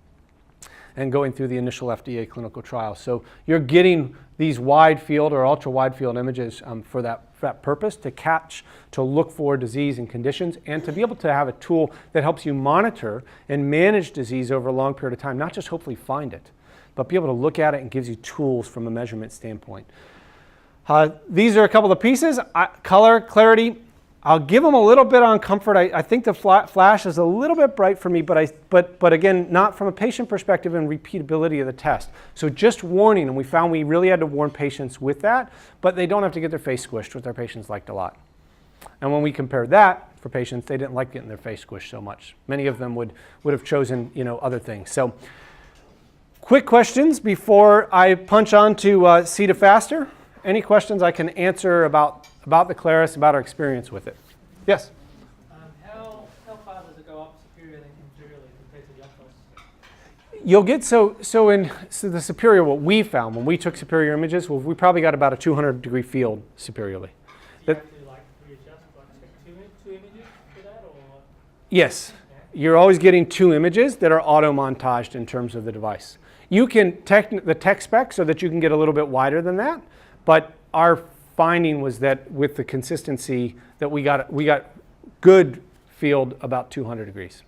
and going through the initial FDA clinical trial. So you're getting these wide field or ultra wide field images for that purpose, to catch, to look for disease and conditions, and to be able to have a tool that helps you monitor and manage disease over a long period of time, not just hopefully find it, but be able to look at it and gives you tools from a measurement standpoint. These are a couple of pieces. Color, clarity, I'll give them a little bit on comfort. I think the flash is a little bit bright for me, but again, not from a patient perspective and repeatability of the test. So just warning, and we found we really had to warn patients with that, but they don't have to get their face squished, which their patients liked a lot. And when we compared that for patients, they didn't like getting their face squished so much. Many of them would have chosen, other things. So quick questions before I punch on to Sita faster. Any questions I can answer about the Clarus, about our experience with it? Yes? How far does it go up superior than inferiorly compared to the Oculus? You'll get, so the superior, what we found when we took superior images, well, we probably got about a 200-degree field superiorly. Do you have to readjust, take two images for that, or? Yes. You're always getting two images that are auto-montaged in terms of the device. You can the tech spec so that you can get a little bit wider than that, but our finding was that with the consistency that we got good field about 200 degrees.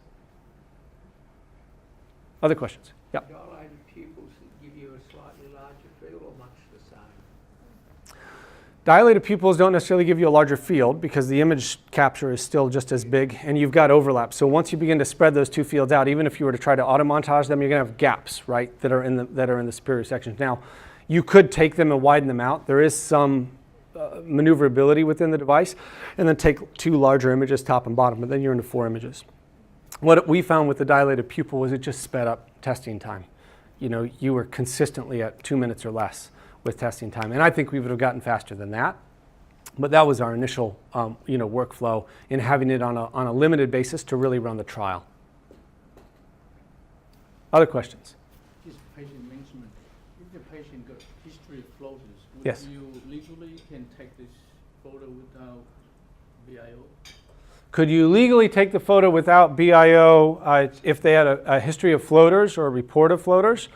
Other questions? Yeah. Dilated pupils give you a slightly larger field or much the same? Dilated pupils don't necessarily give you a larger field because the image capture is still just as big and you've got overlap. So once you begin to spread those two fields out, even if you were to try to auto-montage them, you're going to have gaps, right, that are in the superior sections. Now, you could take them and widen them out. There is some maneuverability within the device, and then take two larger images, top and bottom, but then you're into 4 images. What we found with the dilated pupil was it just sped up testing time. You were consistently at 2 minutes or less with testing time, and I think we would have gotten faster than that. But that was our initial, workflow in having it on a limited basis to really run the trial. Other questions? This patient management. If the patient got history of floaters, would Yes. you legally can take this photo without BIO? Could you legally take the photo without BIO if they had a history of floaters or a report of floaters?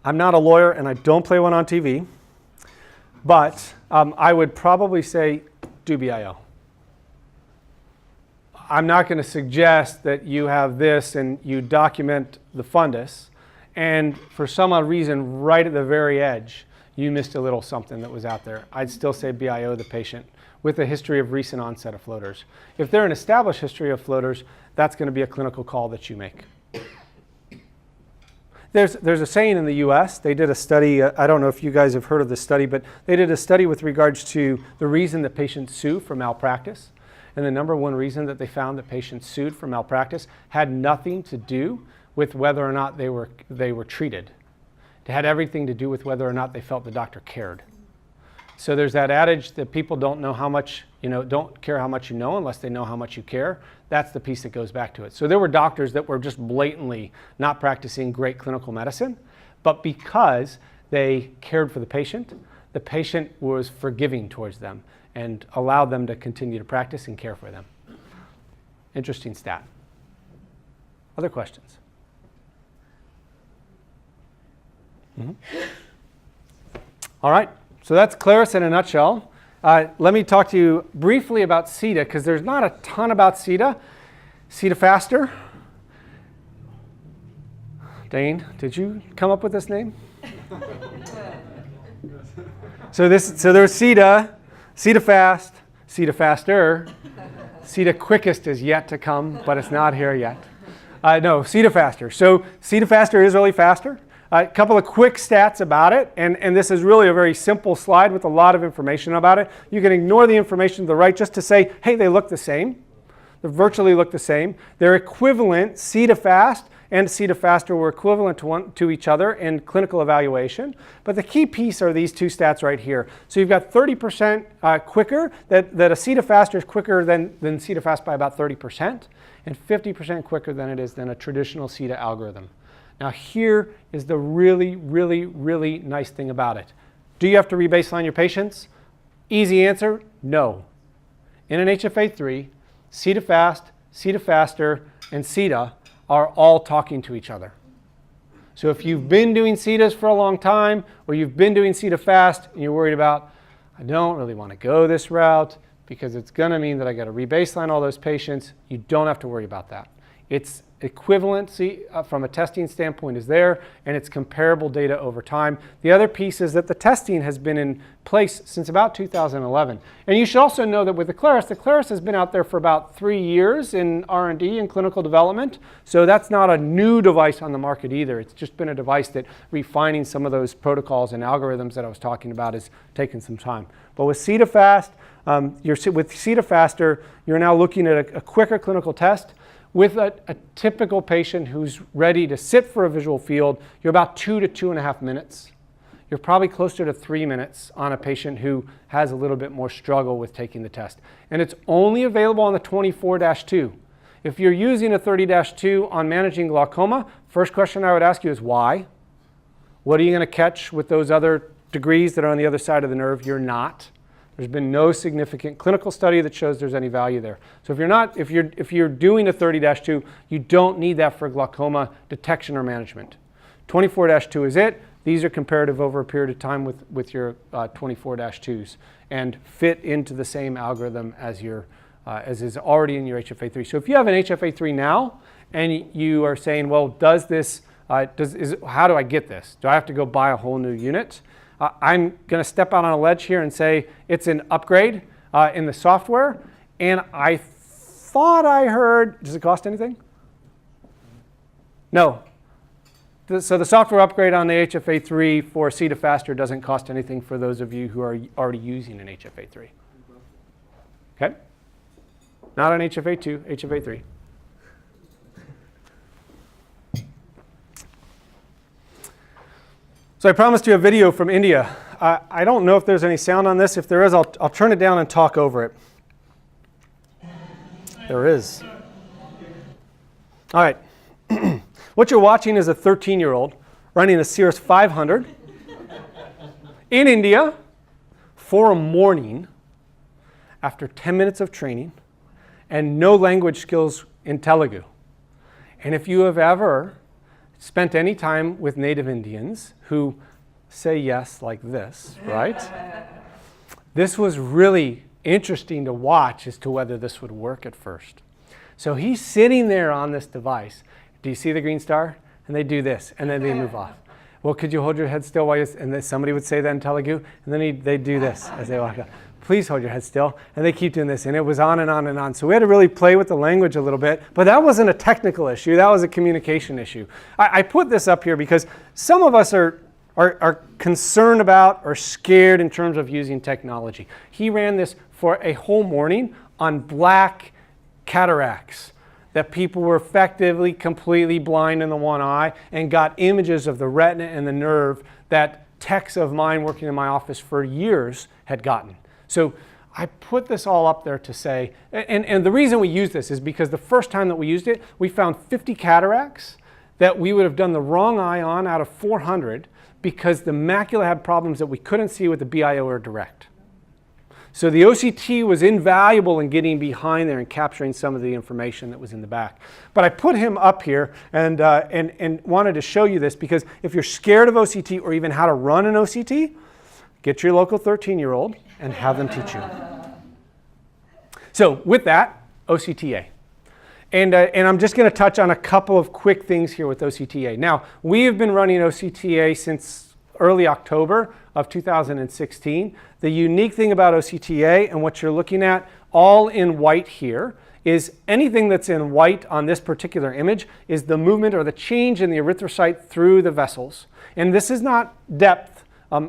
I'm not a lawyer and I don't play one on TV, but I would probably say do BIO. I'm not going to suggest that you have this and you document the fundus, and for some odd reason, right at the very edge, you missed a little something that was out there. I'd still say BIO the patient with a history of recent onset of floaters. If they're an established history of floaters, that's going to be a clinical call that you make. There's a saying in the US, they did a study, I don't know if you guys have heard of this study, but they did a study with regards to the reason that patients sue for malpractice. And the number one reason that they found that patients sued for malpractice had nothing to do with whether or not they were treated. It had everything to do with whether or not they felt the doctor cared. So there's that adage that people don't know how much, don't care how much you know unless they know how much you care. That's the piece that goes back to it. So there were doctors that were just blatantly not practicing great clinical medicine, but because they cared for the patient was forgiving towards them and allowed them to continue to practice and care for them. Interesting stat. Other questions? Mm-hmm. All right, so that's Clarus in a nutshell. let me talk to you briefly about Sita, because there's not a ton about Sita. Sita faster. Dane, did you come up with this name? So there's Sita, Sita fast, Sita faster. Sita quickest is yet to come, but it's not here yet. No, Sita faster. So Sita faster is really faster. A couple of quick stats about it, and this is really a very simple slide with a lot of information about it. You can ignore the information to the right just to say, hey, they look the same. They virtually look the same. They're equivalent. Sita fast and Sita faster were equivalent to each other in clinical evaluation. But the key piece are these two stats right here. So you've got 30% quicker, that a Sita faster is quicker than Sita fast by about 30%, and 50% quicker than it is than a traditional Sita algorithm. Now here is the really, really, really nice thing about it. Do you have to rebaseline your patients? Easy answer, no. In an HFA3, Sita fast, Sita faster, and Sita are all talking to each other. So if you've been doing Sitas for a long time, or you've been doing Sita fast, and you're worried about, I don't really want to go this route because it's going to mean that I got to rebaseline all those patients, you don't have to worry about that. Its equivalency from a testing standpoint is there, and it's comparable data over time. The other piece is that the testing has been in place since about 2011. And you should also know that with the Clarus has been out there for about 3 years in R&D and clinical development. So that's not a new device on the market either. It's just been a device that refining some of those protocols and algorithms that I was talking about has taken some time. But with Sita fast, with Sita faster, you're now looking at a quicker clinical test. With a typical patient who's ready to sit for a visual field, you're about 2 to 2.5 minutes. You're probably closer to 3 minutes on a patient who has a little bit more struggle with taking the test. And it's only available on the 24-2. If you're using a 30-2 on managing glaucoma, first question I would ask you is why? What are you going to catch with those other degrees that are on the other side of the nerve? You're not. There's been no significant clinical study that shows there's any value there. So if you're doing a 30-2, you don't need that for glaucoma detection or management. 24-2 is it. These are comparative over a period of time with your 24-2s and fit into the same algorithm as is already in your HFA3. So if you have an HFA3 now and you are saying, well, how do I get this? Do I have to go buy a whole new unit? I'm going to step out on a ledge here and say it's an upgrade in the software. And I thought I heard, does it cost anything? No. So the software upgrade on the HFA3 for Sita faster doesn't cost anything for those of you who are already using an HFA3. Okay? Not an HFA2, HFA3. So I promised you a video from India. I don't know if there's any sound on this. If there is, I'll turn it down and talk over it. There is. All right. What you're watching is a 13-year-old running a Cirrus 500 in India for a morning after 10 minutes of training and no language skills in Telugu. And if you have ever spent any time with native Indians who say yes like this, right? This was really interesting to watch as to whether this would work at first. So he's sitting there on this device. Do you see the green star? And they do this, and then they move off. Well, could you hold your head still while and then somebody would say that in Telugu, and then they do this as they walk out. Please hold your head still. And they keep doing this. And it was on and on and on. So we had to really play with the language a little bit. But that wasn't a technical issue. That was a communication issue. I put this up here because some of us are concerned about or scared in terms of using technology. He ran this for a whole morning on black cataracts, that people were effectively completely blind in the one eye and got images of the retina and the nerve that techs of mine working in my office for years had gotten. So I put this all up there to say, and the reason we use this is because the first time that we used it, we found 50 cataracts that we would have done the wrong eye on out of 400 because the macula had problems that we couldn't see with the BIO or direct. So the OCT was invaluable in getting behind there and capturing some of the information that was in the back. But I put him up here and wanted to show you this because if you're scared of OCT or even how to run an OCT, Get your local 13-year-old and have them teach you. So with that, OCTA. And I'm just going to touch on a couple of quick things here with OCTA. Now, we have been running OCTA since early October of 2016. The unique thing about OCTA and what you're looking at all in white here is anything that's in white on this particular image is the movement or the change in the erythrocyte through the vessels. And this is not depth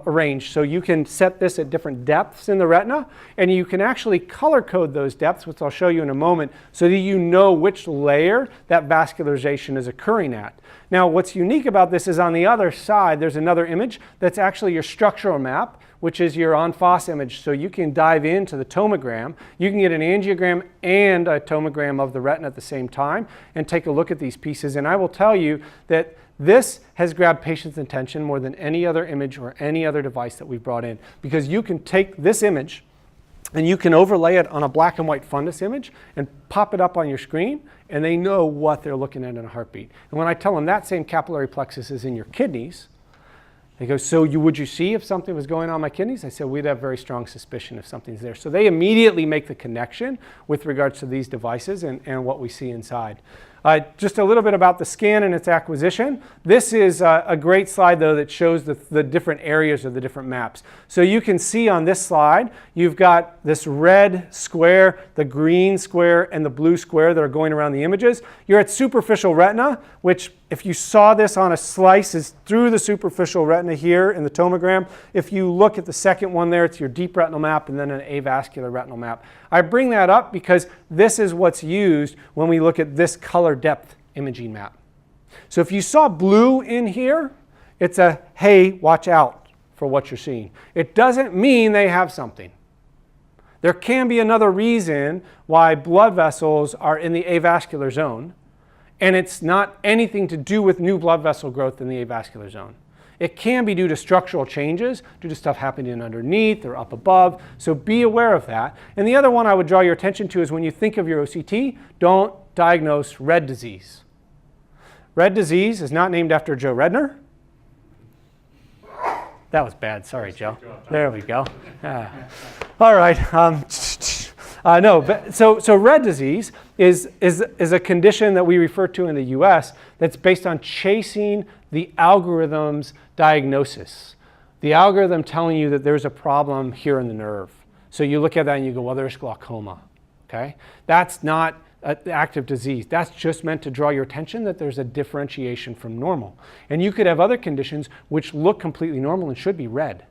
arranged, so you can set this at different depths in the retina, and you can actually color code those depths, which I'll show you in a moment, so that you know which layer that vascularization is occurring at. Now, what's unique about this is on the other side, there's another image that's actually your structural map, which is your en face image. So you can dive into the tomogram. You can get an angiogram and a tomogram of the retina at the same time and take a look at these pieces. And I will tell you that this has grabbed patients' attention more than any other image or any other device that we've brought in, because you can take this image and you can overlay it on a black and white fundus image and pop it up on your screen, and they know what they're looking at in a heartbeat. And when I tell them that same capillary plexus is in your kidneys, they go, so would you see if something was going on in my kidneys? I said, we'd have very strong suspicion if something's there. So they immediately make the connection with regards to these devices and what we see inside. Just a little bit about the scan and its acquisition. This is a great slide, though, that shows the different areas of the different maps. So you can see on this slide, you've got this red square, the green square, and the blue square that are going around the images. You're at superficial retina, which if you saw this on a slice is through the superficial retina here in the tomogram. If you look at the second one there, it's your deep retinal map and then an avascular retinal map. I bring that up because this is what's used when we look at this color depth imaging map. So if you saw blue in here, it's a, hey, watch out for what you're seeing. It doesn't mean they have something. There can be another reason why blood vessels are in the avascular zone, and it's not anything to do with new blood vessel growth in the avascular zone. It can be due to structural changes, due to stuff happening underneath or up above, so be aware of that. And the other one I would draw your attention to is when you think of your OCT, don't diagnose red disease. Red disease is not named after Joe Redner. That was bad, sorry, Joe. There we go. All right. No, but so red disease is a condition that we refer to in the US that's based on chasing the algorithm's diagnosis. The algorithm telling you that there's a problem here in the nerve. So you look at that and you go, well, there's glaucoma. Okay? That's not an active disease. That's just meant to draw your attention that there's a differentiation from normal. And you could have other conditions which look completely normal and should be red.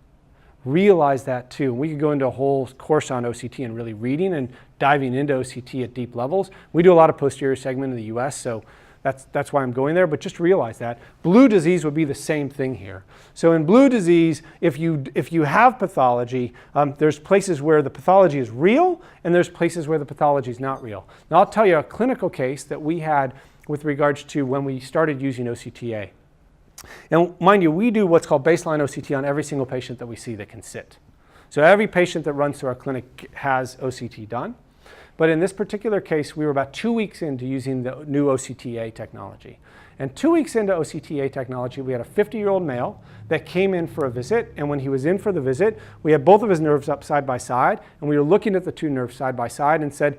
Realize that too. We could go into a whole course on OCT and really reading and diving into OCT at deep levels. We do a lot of posterior segment in the US, so that's why I'm going there, but just realize that. Blue disease would be the same thing here. So in blue disease, if you have pathology, there's places where the pathology is real and there's places where the pathology is not real. Now I'll tell you a clinical case that we had with regards to when we started using OCTA. And mind you, we do what's called baseline OCT on every single patient that we see that can sit. So every patient that runs through our clinic has OCT done. But in this particular case, we were about 2 weeks into using the new OCTA technology. And 2 weeks into OCTA technology, we had a 50-year-old male that came in for a visit. And when he was in for the visit, we had both of his nerves up side by side. And we were looking at the two nerves side by side and said,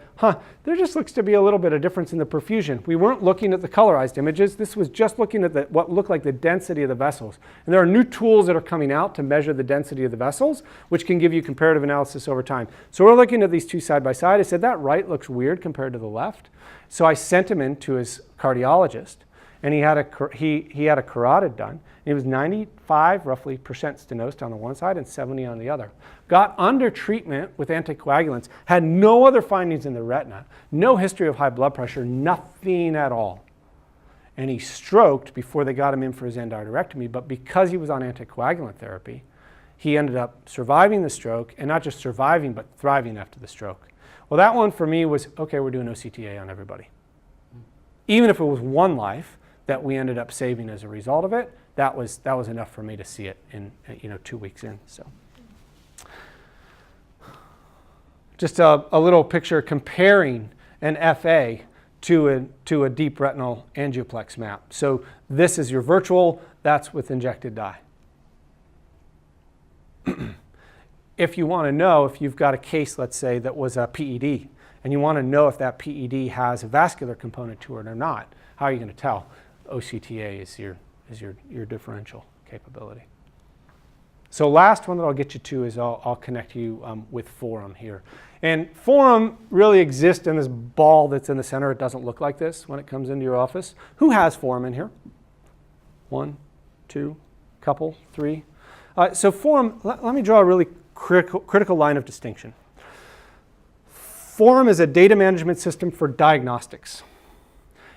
there just looks to be a little bit of difference in the perfusion. We weren't looking at the colorized images. This was just looking at what looked like the density of the vessels. And there are new tools that are coming out to measure the density of the vessels, which can give you comparative analysis over time. So we're looking at these two side by side. I said, that right looks weird compared to the left. So I sent him in to his cardiologist. And he had a carotid done. And he was 95 roughly percent stenosed on the one side and 70 on the other. Got under treatment with anticoagulants, had no other findings in the retina, no history of high blood pressure, nothing at all. And he stroked before they got him in for his endarterectomy, but because he was on anticoagulant therapy, he ended up surviving the stroke, and not just surviving, but thriving after the stroke. Well, that one for me was, okay, we're doing OCTA on everybody. Even if it was one life that we ended up saving as a result of it, that was enough for me to see it in 2 weeks in. So, just a little picture comparing an FA to a deep retinal angioplex map. So this is your virtual. That's with injected dye. if you want to know if you've got a case, let's say, that was a PED, and you want to know if that PED has a vascular component to it or not, how are you going to tell? OCTA is your differential capability. So last one that I'll get you to is I'll connect you with Forum here. And Forum really exists in this ball that's in the center. It doesn't look like this when it comes into your office. Who has Forum in here? 1, 2, couple, 3. So Forum, let me draw a really critical line of distinction. Forum is a data management system for diagnostics.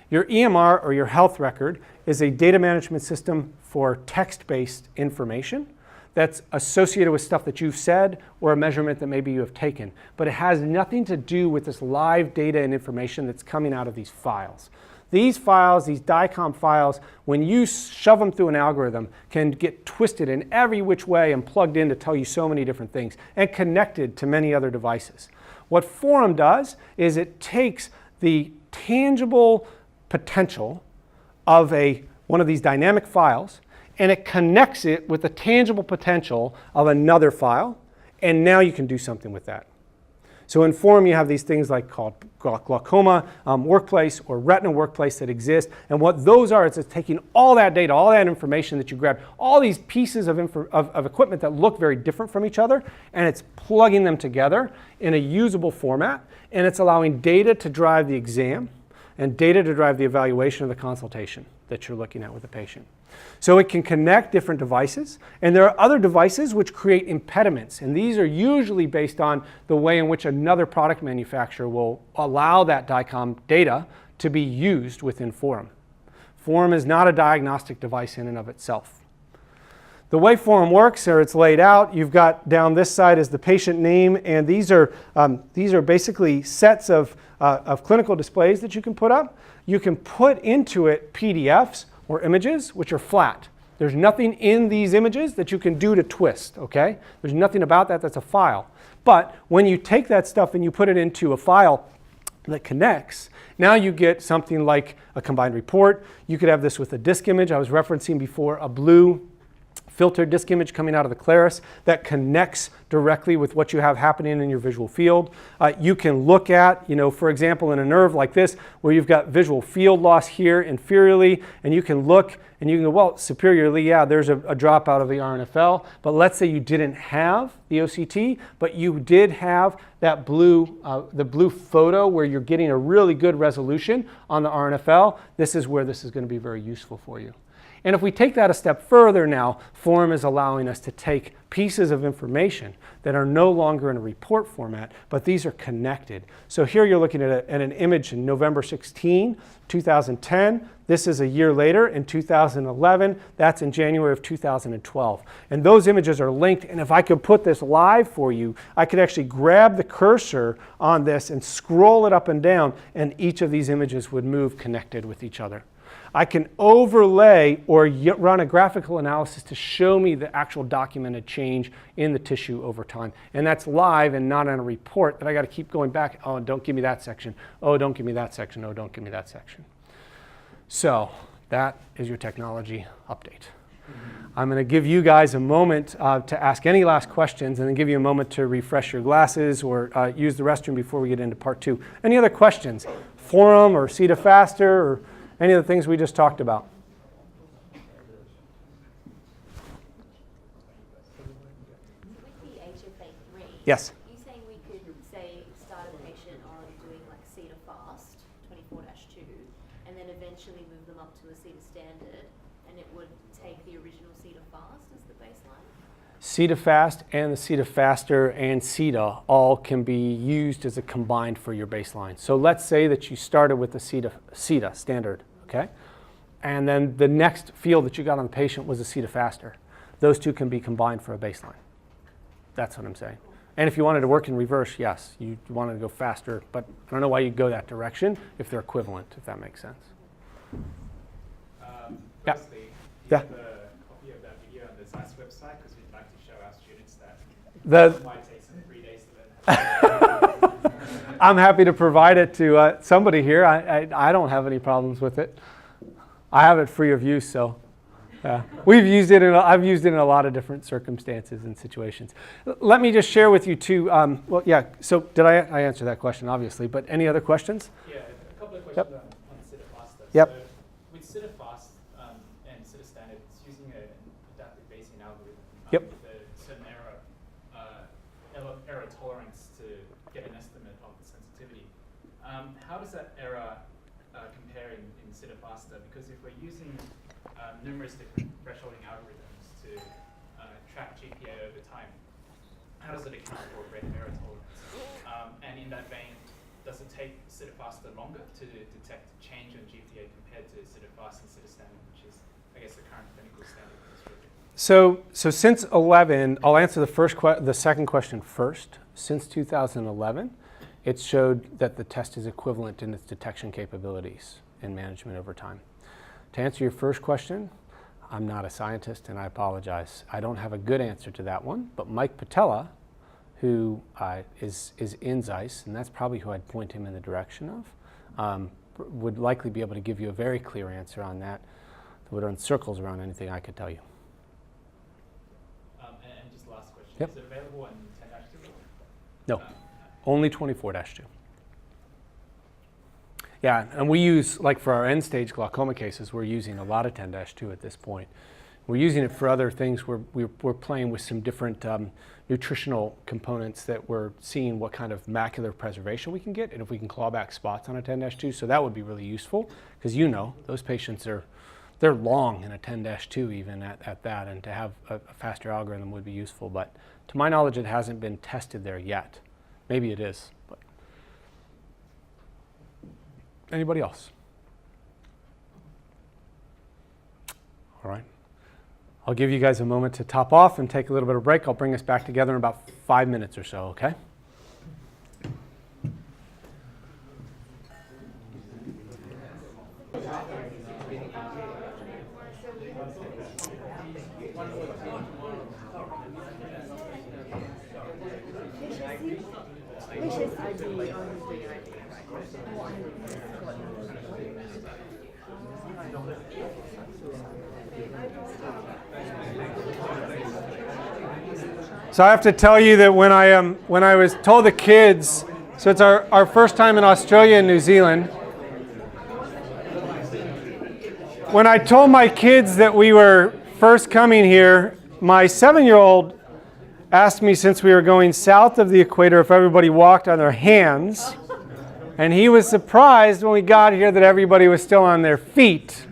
Your EMR or your health record is a data management system for text-based information that's associated with stuff that you've said or a measurement that maybe you have taken. But it has nothing to do with this live data and information that's coming out of these files. These files, these DICOM files, when you shove them through an algorithm, can get twisted in every which way and plugged in to tell you so many different things and connected to many other devices. What Forum does is it takes the tangible potential of one of these dynamic files and it connects it with the tangible potential of another file, and now you can do something with that. So in Forum, you have these things like called glaucoma workplace or retina workplace that exist. And what those are, it's taking all that data, all that information that you grabbed, all these pieces of equipment that look very different from each other, and it's plugging them together in a usable format. And it's allowing data to drive the exam and data to drive the evaluation of the consultation that you're looking at with the patient. So it can connect different devices, and there are other devices which create impediments, and these are usually based on the way in which another product manufacturer will allow that DICOM data to be used within Forum. Forum is not a diagnostic device in and of itself. The way Forum works, or it's laid out, you've got down this side is the patient name, and these are basically sets of clinical displays that you can put up. You can put into it PDFs or images which are flat. There's nothing in these images that you can do to twist, okay? There's nothing about that that's a file. But when you take that stuff and you put it into a file that connects, now you get something like a combined report. You could have this with a disk image. I was referencing before a blue filtered disk image coming out of the Clarus that connects directly with what you have happening in your visual field. You can look at, for example, in a nerve like this, where you've got visual field loss here inferiorly, and you can look and you can go, well, superiorly, yeah, there's a drop out of the RNFL, but let's say you didn't have the OCT, but you did have that the blue photo where you're getting a really good resolution on the RNFL. This is where this is going to be very useful for you. And if we take that a step further now, Forum is allowing us to take pieces of information that are no longer in a report format, but these are connected. So here you're looking at an image in November 16, 2010. This is a year later in 2011. That's in January of 2012. And those images are linked. And if I could put this live for you, I could actually grab the cursor on this and scroll it up and down, and each of these images would move connected with each other. I can overlay or run a graphical analysis to show me the actual documented change in the tissue over time. And that's live and not on a report that I got to keep going back. Oh, don't give me that section. Oh, don't give me that section. Oh, don't give me that section. So that is your technology update. I'm going to give you guys a moment to ask any last questions, and then give you a moment to refresh your glasses or use the restroom before we get into part 2. Any other questions? Forum or Sita Faster or any of the things we just talked about? With the HFA3, Yes. you saying we could say start a patient on doing like Sita Fast 24-2 and then eventually move them up to a Sita Standard, and it would take the original Sita Fast as the baseline? Sita Fast and the Sita Faster and Sita all can be used as a combined for your baseline. So let's say that you started with the Sita Standard, okay? And then the next field that you got on the patient was a Sita Faster. Those two can be combined for a baseline. That's what I'm saying. And if you wanted to work in reverse, yes, you wanted to go faster, but I don't know why you'd go that direction if they're equivalent, if that makes sense. Yeah. Firstly, do you Yeah. have a copy of that video on the Zeiss website? Because we'd like to show our students that it might take some 3 days to learn. I'm happy to provide it to somebody here. I don't have any problems with it. I have it free of use, so. We've used it. I've used it in a lot of different circumstances and situations. Let me just share with you too. Well, yeah. So did I answer that question? Obviously, but any other questions? Yeah, a couple of questions Yep. on Sita faster. Yep. So with Sita fast and Sita standard, it's using an adaptive Bayesian algorithm Yep. with a certain error tolerance to get an estimate of the sensitivity. How does that error compare in Sita faster? Because if we're using numerous different thresholding algorithms to track GPA over time, how does it account for greater error tolerance? And in that vein, does it take Sita faster longer to detect change in GPA compared to Sita fast and Sita standard, which is, I guess, the current clinical standard for this project? So since 11, I'll answer the second question first. Since 2011, it showed that the test is equivalent in its detection capabilities and management over time. To answer your first question, I'm not a scientist and I apologize. I don't have a good answer to that one, but Mike Patella, who is in Zeiss, and that's probably who I'd point him in the direction of, would likely be able to give you a very clear answer on that would run circles around anything I could tell you. And just last question, Yep. is it available in 10-2? No, only 24-2. Yeah, and we use, like for our end-stage glaucoma cases, we're using a lot of 10-2 at this point. We're using it for other things. We're playing with some different nutritional components that we're seeing what kind of macular preservation we can get and if we can claw back spots on a 10-2. So that would be really useful because those patients they're long in a 10-2 even at that, and to have a faster algorithm would be useful. But to my knowledge, it hasn't been tested there yet. Maybe it is. But anybody else? All right. I'll give you guys a moment to top off and take a little bit of break. I'll bring us back together in about 5 minutes or so, okay? So I have to tell you that when I was told the kids, so it's our first time in Australia and New Zealand. When I told my kids that we were first coming here, my 7-year-old asked me, since we were going south of the equator, if everybody walked on their hands. And he was surprised when we got here that everybody was still on their feet.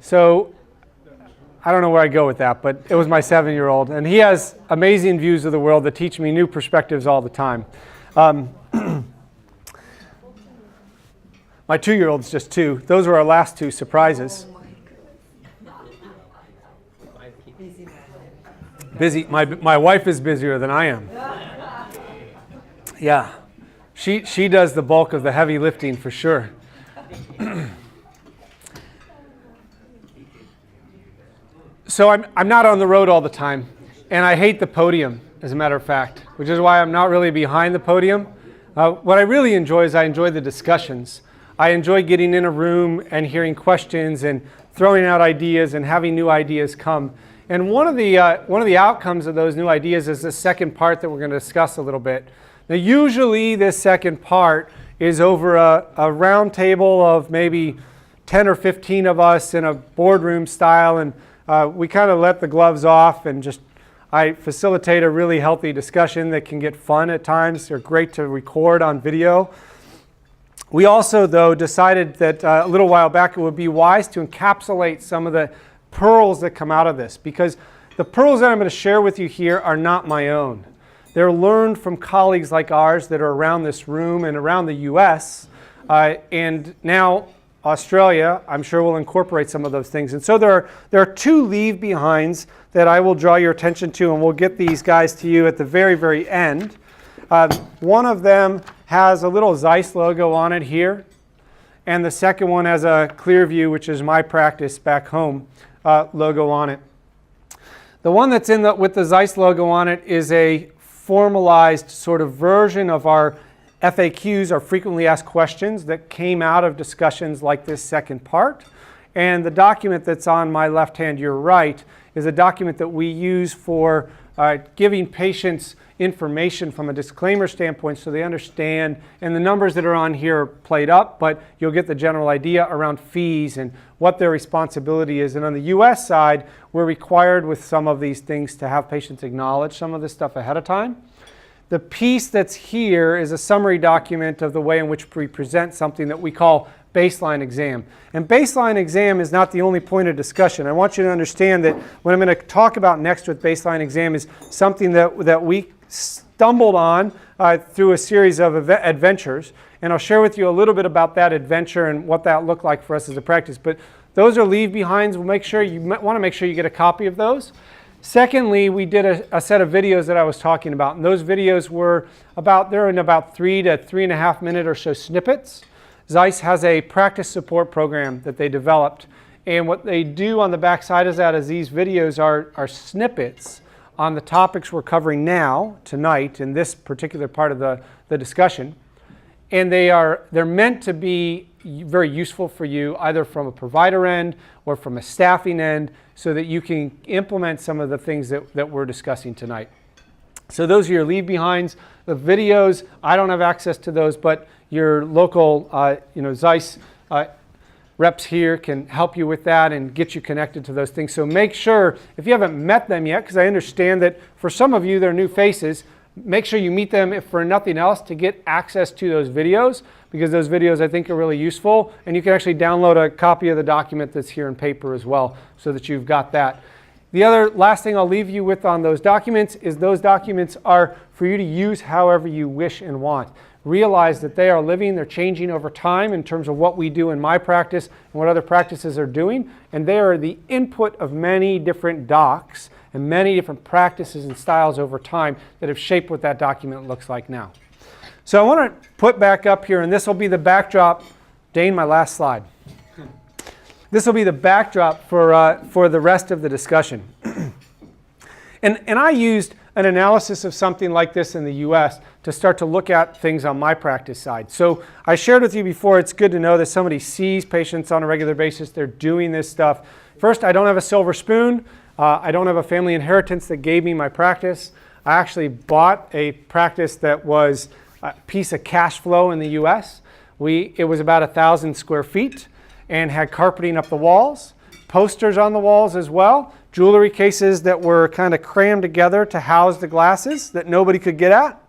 So I don't know where I go with that, but it was my 7-year-old. And he has amazing views of the world that teach me new perspectives all the time. My 2-year-old's just 2. Those were our last 2 surprises. Busy. My wife is busier than I am. Yeah. She does the bulk of the heavy lifting for sure. So I'm not on the road all the time, and I hate the podium, as a matter of fact, which is why I'm not really behind the podium. What I really enjoy is I enjoy the discussions. I enjoy getting in a room and hearing questions and throwing out ideas and having new ideas come. And one of the outcomes of those new ideas is the second part that we're going to discuss a little bit. Now, usually this second part is over a round table of maybe 10 or 15 of us in a boardroom style, and we kind of let the gloves off and I facilitate a really healthy discussion that can get fun at times. They're great to record on video. We also, though, decided that a little while back it would be wise to encapsulate some of the pearls that come out of this, because the pearls that I'm going to share with you here are not my own. They're learned from colleagues like ours that are around this room and around the US, and now Australia, I'm sure, will incorporate some of those things. And so there are 2 leave behinds that I will draw your attention to, and we'll get these guys to you at the very, very end. One of them has a little Zeiss logo on it here, and the second one has a Clearview, which is my practice back home, logo on it. The one that's with the Zeiss logo on it is a formalized sort of version of our FAQs, our frequently asked questions, that came out of discussions like this second part. And the document that's on my left hand, your right, is a document that we use for giving patients information from a disclaimer standpoint so they understand, and the numbers that are on here are played up, but you'll get the general idea around fees and what their responsibility is. And on the US side, we're required with some of these things to have patients acknowledge some of this stuff ahead of time. The piece that's here is a summary document of the way in which we present something that we call baseline exam. And baseline exam is not the only point of discussion. I want you to understand that what I'm going to talk about next with baseline exam is something that we stumbled on through a series of adventures. And I'll share with you a little bit about that adventure and what that looked like for us as a practice. But those are leave behinds. We'll make sure you want to make sure you get a copy of those. Secondly, we did a set of videos that I was talking about. And those videos were they're in about 3 to 3.5 minute or so snippets. Zeiss has a practice support program that they developed. And what they do on the back side of that is these videos are snippets on the topics we're covering now, tonight, in this particular part of the discussion. And they're meant to be very useful for you, either from a provider end or from a staffing end, so that you can implement some of the things that we're discussing tonight. So those are your leave behinds. The videos, I don't have access to those, but your local Zeiss reps here can help you with that and get you connected to those things. So make sure, if you haven't met them yet, because I understand that for some of you they're new faces, make sure you meet them, if for nothing else, to get access to those videos, because those videos I think are really useful. And you can actually download a copy of the document that's here in paper as well, so that you've got that. The other last thing I'll leave you with on those documents is those documents are for you to use however you wish and want. Realize that they are living, they're changing over time in terms of what we do in my practice and what other practices are doing. And they are the input of many different docs and many different practices and styles over time that have shaped what that document looks like now. So I want to put back up here, and this will be the backdrop. Dane, my last slide. This will be the backdrop for the rest of the discussion. And I used an analysis of something like this in the US to start to look at things on my practice side. So I shared with you before, it's good to know that somebody sees patients on a regular basis. They're doing this stuff. First, I don't have a silver spoon. I don't have a family inheritance that gave me my practice. I actually bought a practice that was a piece of cash flow in the US. It was about 1,000 square feet and had carpeting up the walls, posters on the walls as well, jewelry cases that were kind of crammed together to house the glasses that nobody could get at,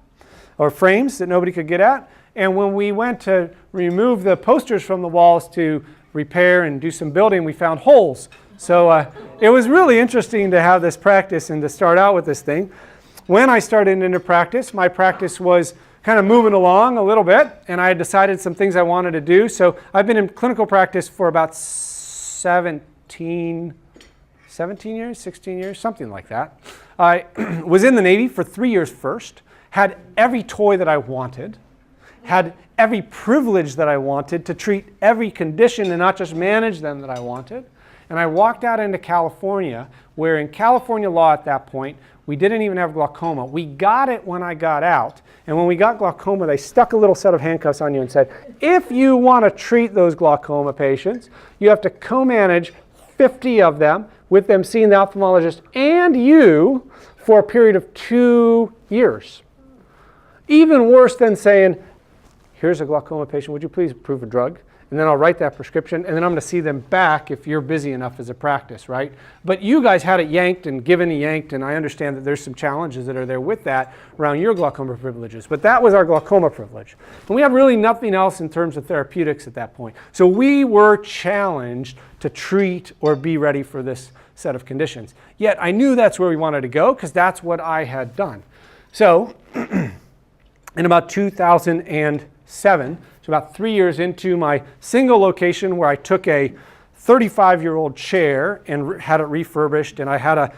or frames that nobody could get at. And when we went to remove the posters from the walls to repair and do some building, we found holes. So it was really interesting to have this practice and to start out with this thing. When I started into practice, my practice was kind of moving along a little bit, and I had decided some things I wanted to do. So I've been in clinical practice for about 17 years, 16 years, something like that. I was in the Navy for 3 years first, had every toy that I wanted, had every privilege that I wanted to treat every condition and not just manage them that I wanted. And I walked out into California, where in California law at that point, we didn't even have glaucoma. We got it when I got out. And when we got glaucoma, they stuck a little set of handcuffs on you and said, if you want to treat those glaucoma patients, you have to co-manage 50 of them, with them seeing the ophthalmologist and you for a period of 2 years. Even worse than saying, here's a glaucoma patient, would you please approve a drug? And then I'll write that prescription, and then I'm going to see them back if you're busy enough as a practice, right? But you guys had it yanked and given and yanked, and I understand that there's some challenges that are there with that around your glaucoma privileges. But that was our glaucoma privilege. And we have really nothing else in terms of therapeutics at that point. So we were challenged to treat or be ready for this set of conditions. Yet I knew that's where we wanted to go because that's what I had done. So in about 2007, so about 3 years into my single location, where I took a 35-year-old chair and had it refurbished, and I had a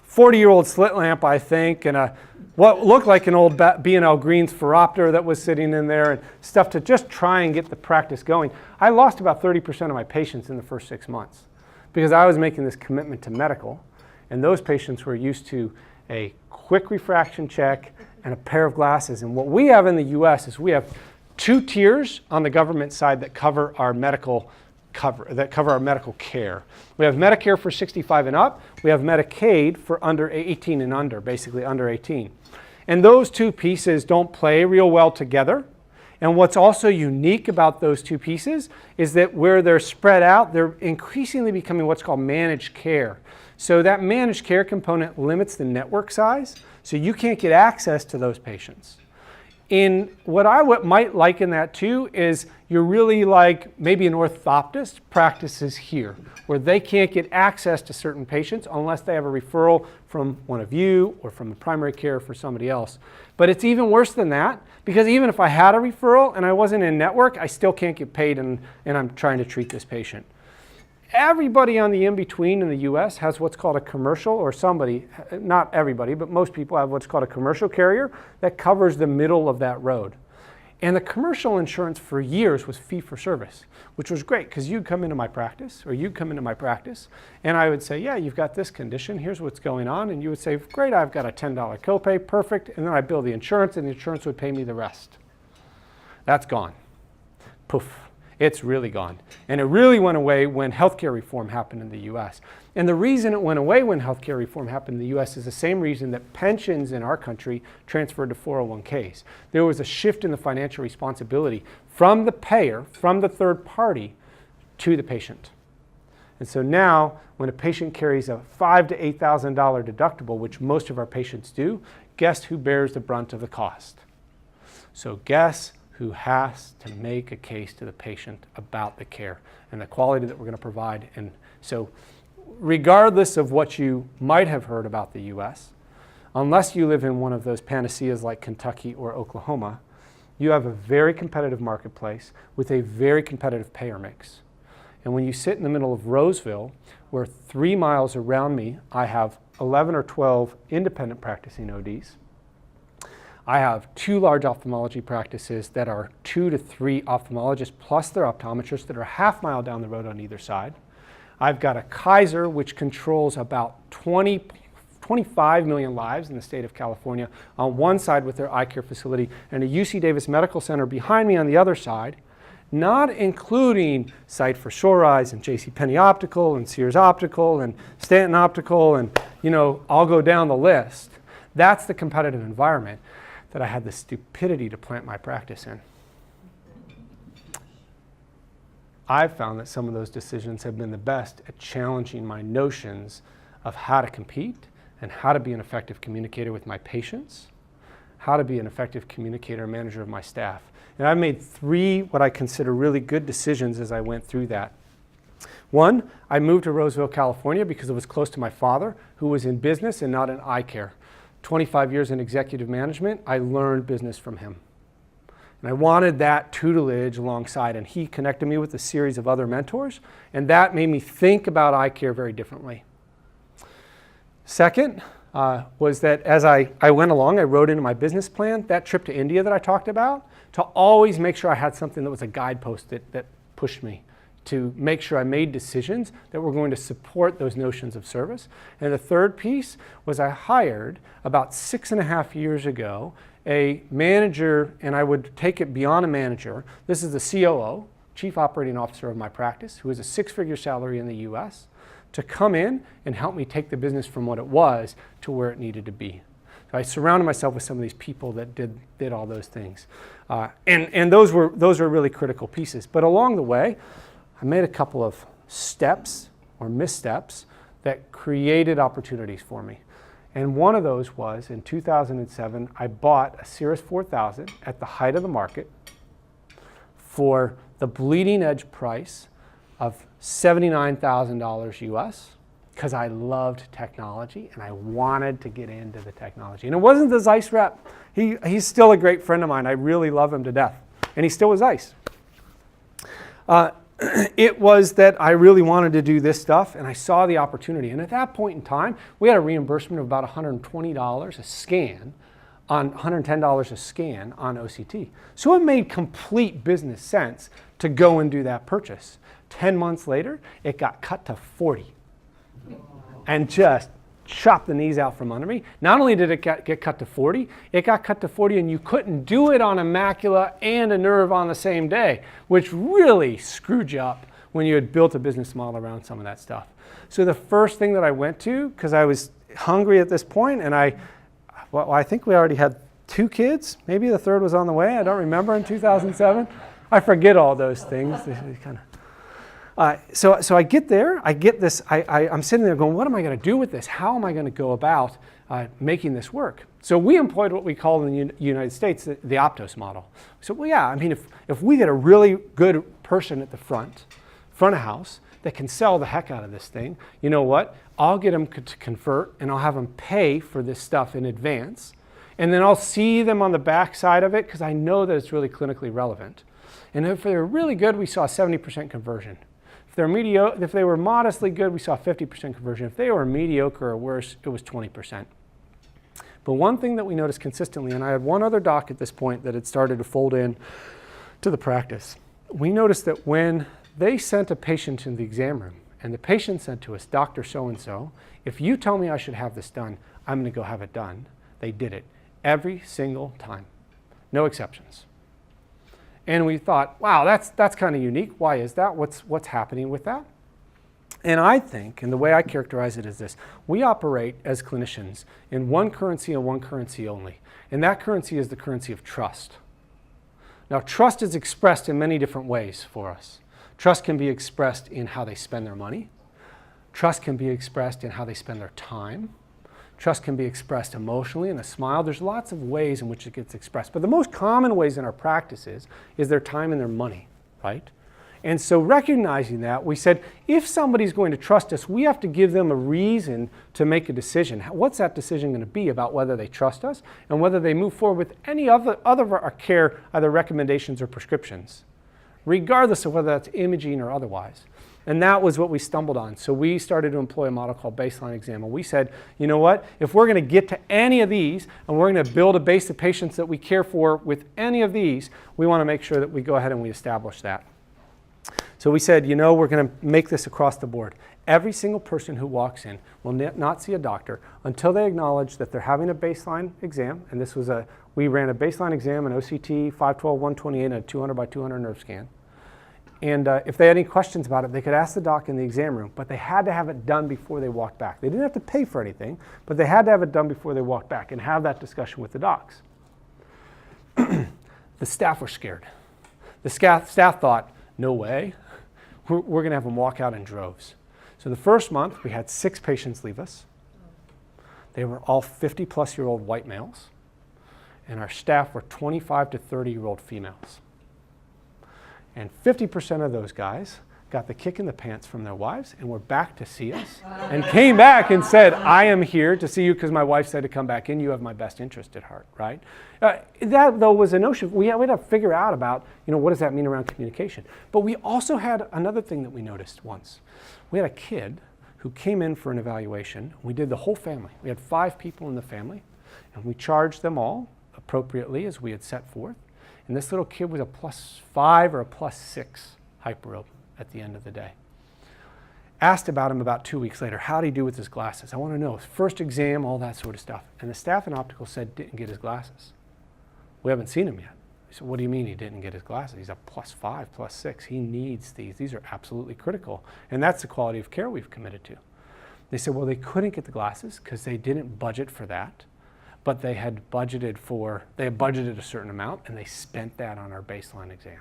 40-year-old slit lamp, I think, and what looked like an old B&L Greens Phoropter that was sitting in there, and stuff to just try and get the practice going. I lost about 30% of my patients in the first 6 months because I was making this commitment to medical, and those patients were used to a quick refraction check and a pair of glasses. And what we have in the US is we have 2 tiers on the government side that cover our medical cover our medical care. We have Medicare for 65 and up. We have Medicaid for under 18 and under, basically under 18. And those two pieces don't play real well together. And what's also unique about those two pieces is that where they're spread out, they're increasingly becoming what's called managed care. So that managed care component limits the network size, so you can't get access to those patients. In what I might liken that to is you're really like maybe an orthoptist practices here, where they can't get access to certain patients unless they have a referral from one of you or from the primary care for somebody else. But it's even worse than that, because even if I had a referral and I wasn't in network, I still can't get paid and I'm trying to treat this patient. Everybody on the in-between in the US has what's called a commercial, or somebody, not everybody, but most people have what's called a commercial carrier that covers the middle of that road. And the commercial insurance for years was fee for service, which was great because you'd come into my practice, or you'd come into my practice, and I would say, yeah, you've got this condition, here's what's going on. And you would say, great, I've got a $10 copay, perfect. And then I bill the insurance, and the insurance would pay me the rest. That's gone. Poof. It's really gone. And it really went away when healthcare reform happened in the US. And the reason it went away when healthcare reform happened in the US is the same reason that pensions in our country transferred to 401ks. There was a shift in the financial responsibility from the payer, from the third party, to the patient. And so now, when a patient carries a $5,000 to $8,000 deductible, which most of our patients do, guess who bears the brunt of the cost? So guess who has to make a case to the patient about the care and the quality that we're going to provide. And so regardless of what you might have heard about the US, unless you live in one of those panaceas like Kentucky or Oklahoma, you have a very competitive marketplace with a very competitive payer mix. And when you sit in the middle of Roseville, where 3 miles around me, I have 11 or 12 independent practicing ODs. I have 2 large ophthalmology practices that are 2 to 3 ophthalmologists plus their optometrists that are a half mile down the road on either side. I've got a Kaiser, which controls about 25 million lives in the state of California on one side with their eye care facility, and a UC Davis Medical Center behind me on the other side, not including Sight for Shore Eyes and JCPenney Optical and Sears Optical and Stanton Optical, and I'll go down the list. That's the competitive environment that I had the stupidity to plant my practice in. I've found that some of those decisions have been the best at challenging my notions of how to compete and how to be an effective communicator with my patients, how to be an effective communicator and manager of my staff. And I've made 3 what I consider really good decisions as I went through that. One, I moved to Roseville, California because it was close to my father, who was in business and not in eye care. 25 years in executive management, I learned business from him. And I wanted that tutelage alongside, and he connected me with a series of other mentors, and that made me think about eye care very differently. Second was that as I went along, I wrote into my business plan that trip to India that I talked about, to always make sure I had something that was a guidepost that pushed me to make sure I made decisions that were going to support those notions of service. And the third piece was I hired about 6.5 years ago a manager, and I would take it beyond a manager. This is the COO, Chief Operating Officer of my practice, who is a 6-figure salary in the US, to come in and help me take the business from what it was to where it needed to be. So I surrounded myself with some of these people that did all those things. And those were really critical pieces. But along the way, I made a couple of steps or missteps that created opportunities for me. And one of those was in 2007, I bought a Cirrus 4000 at the height of the market for the bleeding edge price of $79,000 US, because I loved technology and I wanted to get into the technology. And it wasn't the Zeiss rep. He's still a great friend of mine. I really love him to death. And he's still with Zeiss. It was that I really wanted to do this stuff, and I saw the opportunity. And at that point in time, we had a reimbursement of about $120 a scan, on $110 a scan on OCT. So it made complete business sense to go and do that purchase. 10 months later, it got cut to 40, and just chopped the knees out from under me. Not only did it get cut to 40, it got cut to 40 and you couldn't do it on a macula and a nerve on the same day, which really screwed you up when you had built a business model around some of that stuff. So the first thing that I went to, because I was hungry at this point, and I think we already had 2 kids. Maybe the third was on the way. I don't remember in 2007. I forget all those things. So I get there. I get this. I'm sitting there going, what am I going to do with this? How am I going to go about making this work? So we employed what we call in the United States the Optos model. So, well, yeah, I mean, if we get a really good person at the front of house that can sell the heck out of this thing, you know what? I'll get them to convert, and I'll have them pay for this stuff in advance. And then I'll see them on the back side of it because I know that it's really clinically relevant. And if they're really good, we saw 70% conversion. If they were modestly good, we saw 50% conversion. If they were mediocre or worse, it was 20%. But one thing that we noticed consistently, and I had one other doc at this point that had started to fold in to the practice, we noticed that when they sent a patient in the exam room, and the patient said to us, Dr. So-and-so, if you tell me I should have this done, I'm going to go have it done. They did it every single time, no exceptions. And we thought, wow, that's kind of unique. Why is that? What's happening with that? And I think, and the way I characterize it is this, we operate as clinicians in one currency and one currency only. And that currency is the currency of trust. Now, trust is expressed in many different ways for us. Trust can be expressed in how they spend their money. Trust can be expressed in how they spend their time. Trust can be expressed emotionally in a smile. There's lots of ways in which it gets expressed. But the most common ways in our practices is their time and their money, right? And so recognizing that, we said, if somebody's going to trust us, we have to give them a reason to make a decision. What's that decision going to be about whether they trust us and whether they move forward with any other of our care, either recommendations or prescriptions, regardless of whether that's imaging or otherwise. And that was what we stumbled on. So we started to employ a model called baseline exam. And we said, you know what? If we're going to get to any of these and we're going to build a base of patients that we care for with any of these, we want to make sure that we go ahead and we establish that. So we said, you know, we're going to make this across the board. Every single person who walks in will not see a doctor until they acknowledge that they're having a baseline exam. And this was we ran a baseline exam, an OCT, 512, 128, and a 200 by 200 nerve scan. And if they had any questions about it, they could ask the doc in the exam room, but they had to have it done before they walked back. They didn't have to pay for anything, but they had to have it done before they walked back and have that discussion with the docs. The staff were scared. The staff thought, no way, we're going to have them walk out in droves. So the first month, we had 6 patients leave us. They were all 50-plus-year-old white males, and our staff were 25 to 30-year-old females. And 50% of those guys got the kick in the pants from their wives and were back to see us and came back and said, I am here to see you because my wife said to come back in. You have my best interest at heart, right? That, though, was a notion. We had to figure out about, you know, what does that mean around communication? But we also had another thing that we noticed once. We had a kid who came in for an evaluation. We did the whole family. We had 5 people in the family, and we charged them all appropriately as we had set forth. And this little kid was a +5 or a +6 hyperope at the end of the day. Asked about him about 2 weeks later, how'd he do with his glasses? I want to know, first exam, all that sort of stuff. And the staff in optical said didn't get his glasses. We haven't seen him yet. I said, what do you mean he didn't get his glasses? He's a +5, +6. He needs these. These are absolutely critical. And that's the quality of care we've committed to. They said, well, they couldn't get the glasses because they didn't budget for that. But they had budgeted a certain amount, and they spent that on our baseline exam.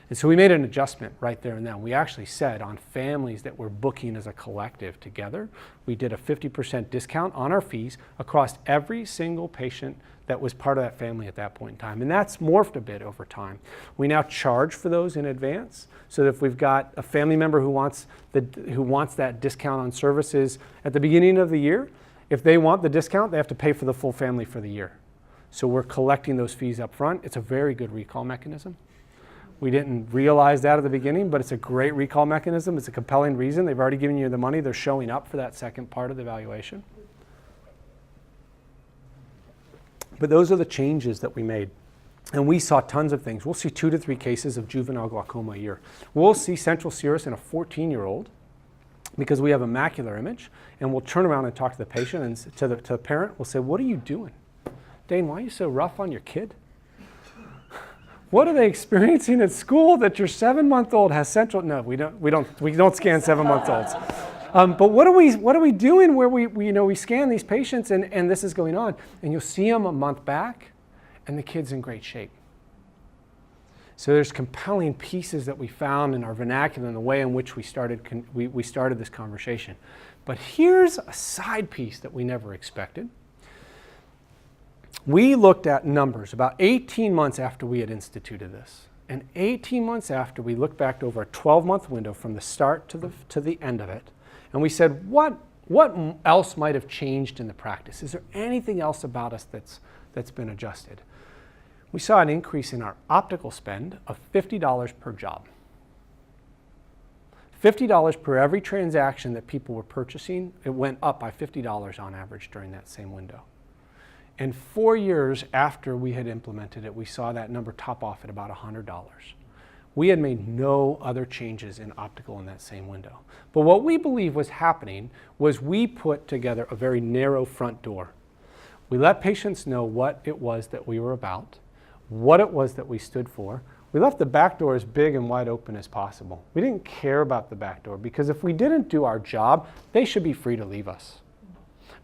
And so we made an adjustment right there and then. We actually said on families that were booking as a collective together, we did a 50% discount on our fees across every single patient that was part of that family at that point in time. And that's morphed a bit over time. We now charge for those in advance, so that if we've got a family member who wants that discount on services at the beginning of the year, if they want the discount, they have to pay for the full family for the year. So we're collecting those fees up front. It's a very good recall mechanism. We didn't realize that at the beginning, but it's a great recall mechanism. It's a compelling reason. They've already given you the money. They're showing up for that second part of the evaluation. But those are the changes that we made. And we saw tons of things. We'll see 2 to 3 cases of juvenile glaucoma a year. We'll see central serous in a 14-year-old. Because we have a macular image, and we'll turn around and talk to the patient and to the parent. We'll say, what are you doing? Dane, why are you so rough on your kid? What are they experiencing at school that your 7-month-old has central? No, we don't scan 7-month-olds. But what are we doing where we scan these patients and this is going on, and you'll see them a month back, and the kid's in great shape. So there's compelling pieces that we found in our vernacular and the way in which we started this conversation. But here's a side piece that we never expected. We looked at numbers about 18 months after we had instituted this. And 18 months after, we looked back over a 12-month window from the start to the end of it. And we said, what else might have changed in the practice? Is there anything else about us that's been adjusted? We saw an increase in our optical spend of $50 per job. $50 per every transaction that people were purchasing, it went up by $50 on average during that same window. And 4 years after we had implemented it, we saw that number top off at about $100. We had made no other changes in optical in that same window. But what we believe was happening was we put together a very narrow front door. We let patients know what it was that we were about, what it was that we stood for. We left the back door as big and wide open as possible. We didn't care about the back door because if we didn't do our job, they should be free to leave us.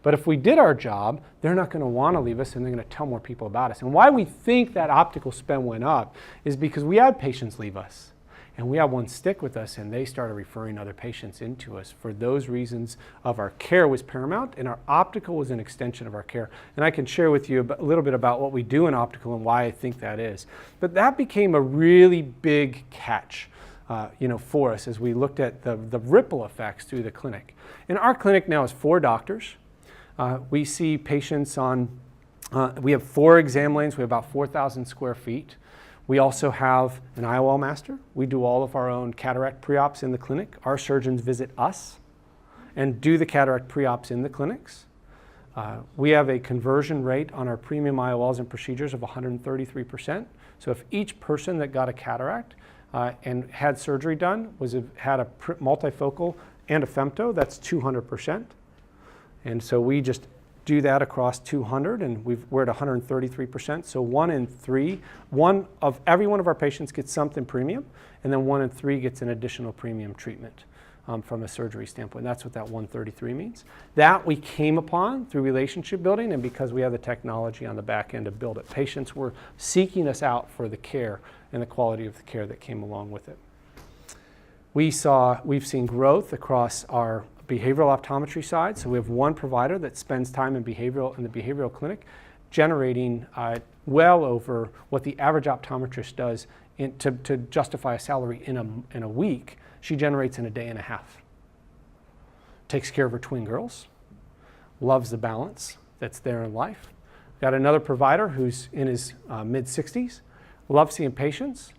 But if we did our job, they're not going to want to leave us and they're going to tell more people about us. And why we think that optical spend went up is because we had patients leave us. And we had one stick with us and they started referring other patients into us. For those reasons of our care was paramount and our optical was an extension of our care. And I can share with you a little bit about what we do in optical and why I think that is. But that became a really big catch for us as we looked at the ripple effects through the clinic. And our clinic now is 4 doctors. We see patients on, we have 4 exam lanes. We have about 4,000 square feet. We also have an IOL master. We do all of our own cataract pre-ops in the clinic. Our surgeons visit us and do the cataract pre-ops in the clinics. We have a conversion rate on our premium IOLs and procedures of 133%. So if each person that got a cataract and had surgery done had a multifocal and a femto, that's 200%. And so we just do that across 200, and we're at 133%. So every one of our patients gets something premium, and then 1 in 3 gets an additional premium treatment from a surgery standpoint. That's what that 133 means. That we came upon through relationship building, and because we have the technology on the back end to build it. Patients were seeking us out for the care and the quality of the care that came along with it. We've seen growth across our behavioral optometry side. So we have one provider that spends time in the behavioral clinic, generating well over what the average optometrist does to justify a salary in a week. She generates in a day and a half. Takes care of her twin girls, loves the balance that's there in life. Got another provider who's in his mid-60s, loves seeing patients,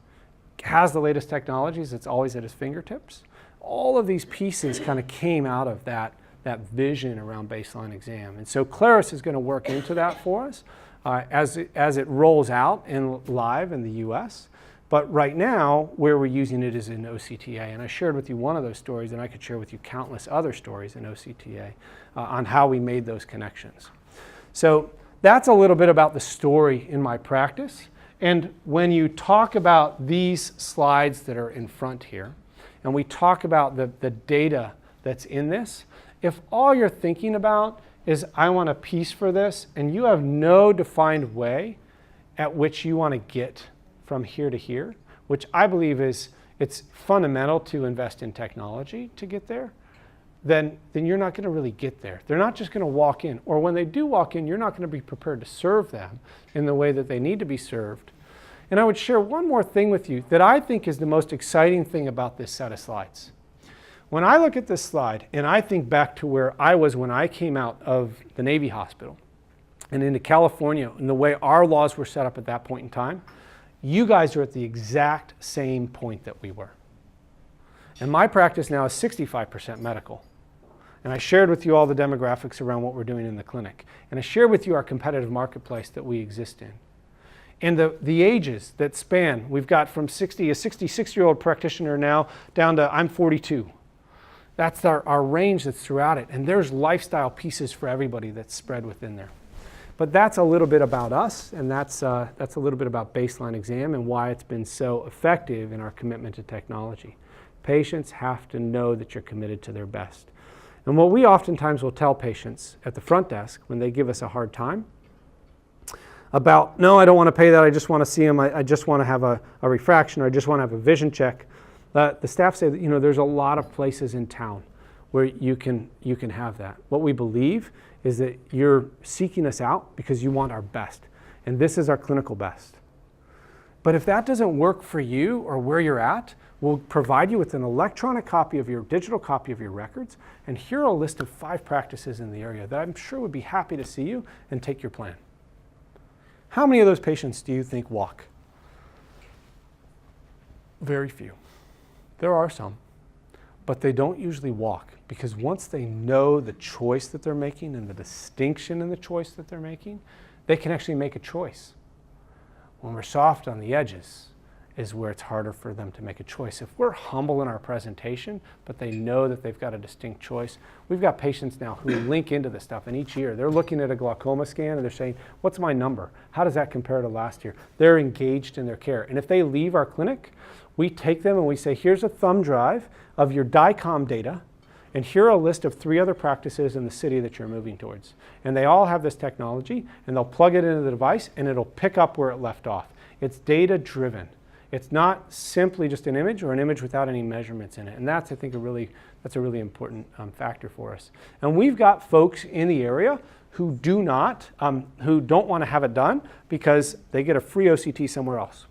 has the latest technologies, it's always at his fingertips. All of these pieces kind of came out of that vision around baseline exam. And so Clarus is going to work into that for us as it rolls out live in the US. But right now, where we're using it is in OCTA. And I shared with you one of those stories, and I could share with you countless other stories in OCTA on how we made those connections. So that's a little bit about the story in my practice. And when you talk about these slides that are in front here, and we talk about the data that's in this, if all you're thinking about is I want a piece for this, and you have no defined way at which you want to get from here to here, which I believe it's fundamental to invest in technology to get there, then you're not going to really get there. They're not just going to walk in, or when they do walk in, you're not going to be prepared to serve them in the way that they need to be served. And I would share one more thing with you that I think is the most exciting thing about this set of slides. When I look at this slide and I think back to where I was when I came out of the Navy hospital and into California and the way our laws were set up at that point in time, you guys are at the exact same point that we were. And my practice now is 65% medical. And I shared with you all the demographics around what we're doing in the clinic. And I shared with you our competitive marketplace that we exist in. And the ages that span, we've got from a 66-year-old practitioner now down to I'm 42. That's our range that's throughout it. And there's lifestyle pieces for everybody that's spread within there. But that's a little bit about us, and that's a little bit about baseline exam and why it's been so effective in our commitment to technology. Patients have to know that you're committed to their best. And what we oftentimes will tell patients at the front desk when they give us a hard time about, no, I don't want to pay that, I just want to see them, I just want to have a refraction, or I just want to have a vision check. The staff say that, there's a lot of places in town where you can have that. What we believe is that you're seeking us out because you want our best, and this is our clinical best. But if that doesn't work for you or where you're at, we'll provide you with an electronic copy of your digital copy of your records, and here are a list of 5 practices in the area that I'm sure would be happy to see you and take your plan. How many of those patients do you think walk? Very few. There are some, but they don't usually walk, because once they know the choice that they're making and the distinction in the choice that they're making, they can actually make a choice. When we're soft on the edges is where it's harder for them to make a choice. If we're humble in our presentation, but they know that they've got a distinct choice, we've got patients now who link into this stuff, and each year they're looking at a glaucoma scan and they're saying, what's my number? How does that compare to last year? They're engaged in their care. And if they leave our clinic, we take them and we say, here's a thumb drive of your DICOM data, and here are a list of 3 other practices in the city that you're moving towards. And they all have this technology, and they'll plug it into the device, and it'll pick up where it left off. It's data-driven. It's not simply just an image or an image without any measurements in it. And that's, I think, a really important factor for us. And we've got folks in the area who don't want to have it done because they get a free OCT somewhere else.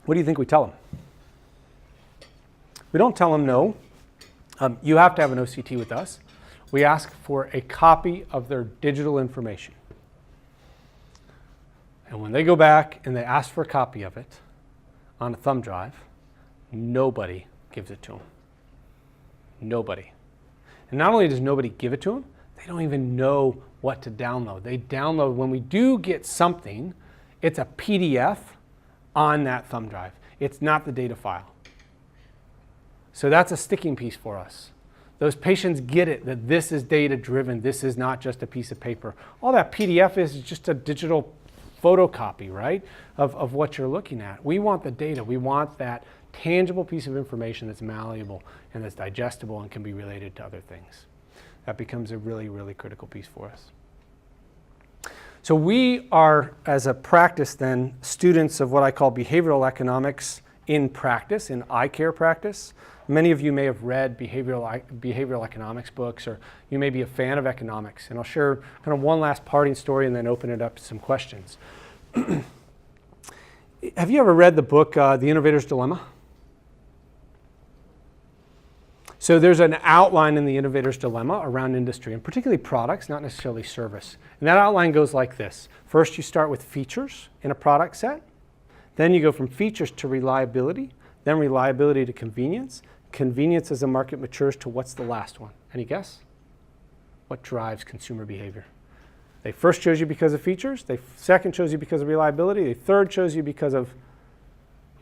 What do you think we tell them? We don't tell them no. You have to have an OCT with us. We ask for a copy of their digital information. And when they go back and they ask for a copy of it on a thumb drive, nobody gives it to them. Nobody. And not only does nobody give it to them, they don't even know what to download. They download, when we do get something, it's a PDF on that thumb drive. It's not the data file. So that's a sticking piece for us. Those patients get it, that this is data-driven. This is not just a piece of paper. All that PDF is just a digital photocopy, right, of what you're looking at. We want the data. We want that tangible piece of information that's malleable and that's digestible and can be related to other things. That becomes a really, really critical piece for us. So we are, as a practice then, students of what I call behavioral economics in practice, in eye care practice. Many of you may have read behavioral economics books, or you may be a fan of economics. And I'll share kind of one last parting story and then open it up to some questions. Have you ever read the book, The Innovator's Dilemma? So there's an outline in The Innovator's Dilemma around industry, and particularly products, not necessarily service. And that outline goes like this. First, you start with features in a product set. Then you go from features to reliability, then reliability to convenience. Convenience as the market matures to what's the last one? Any guess? What drives consumer behavior? They first chose you because of features. They second chose you because of reliability. They third chose you because of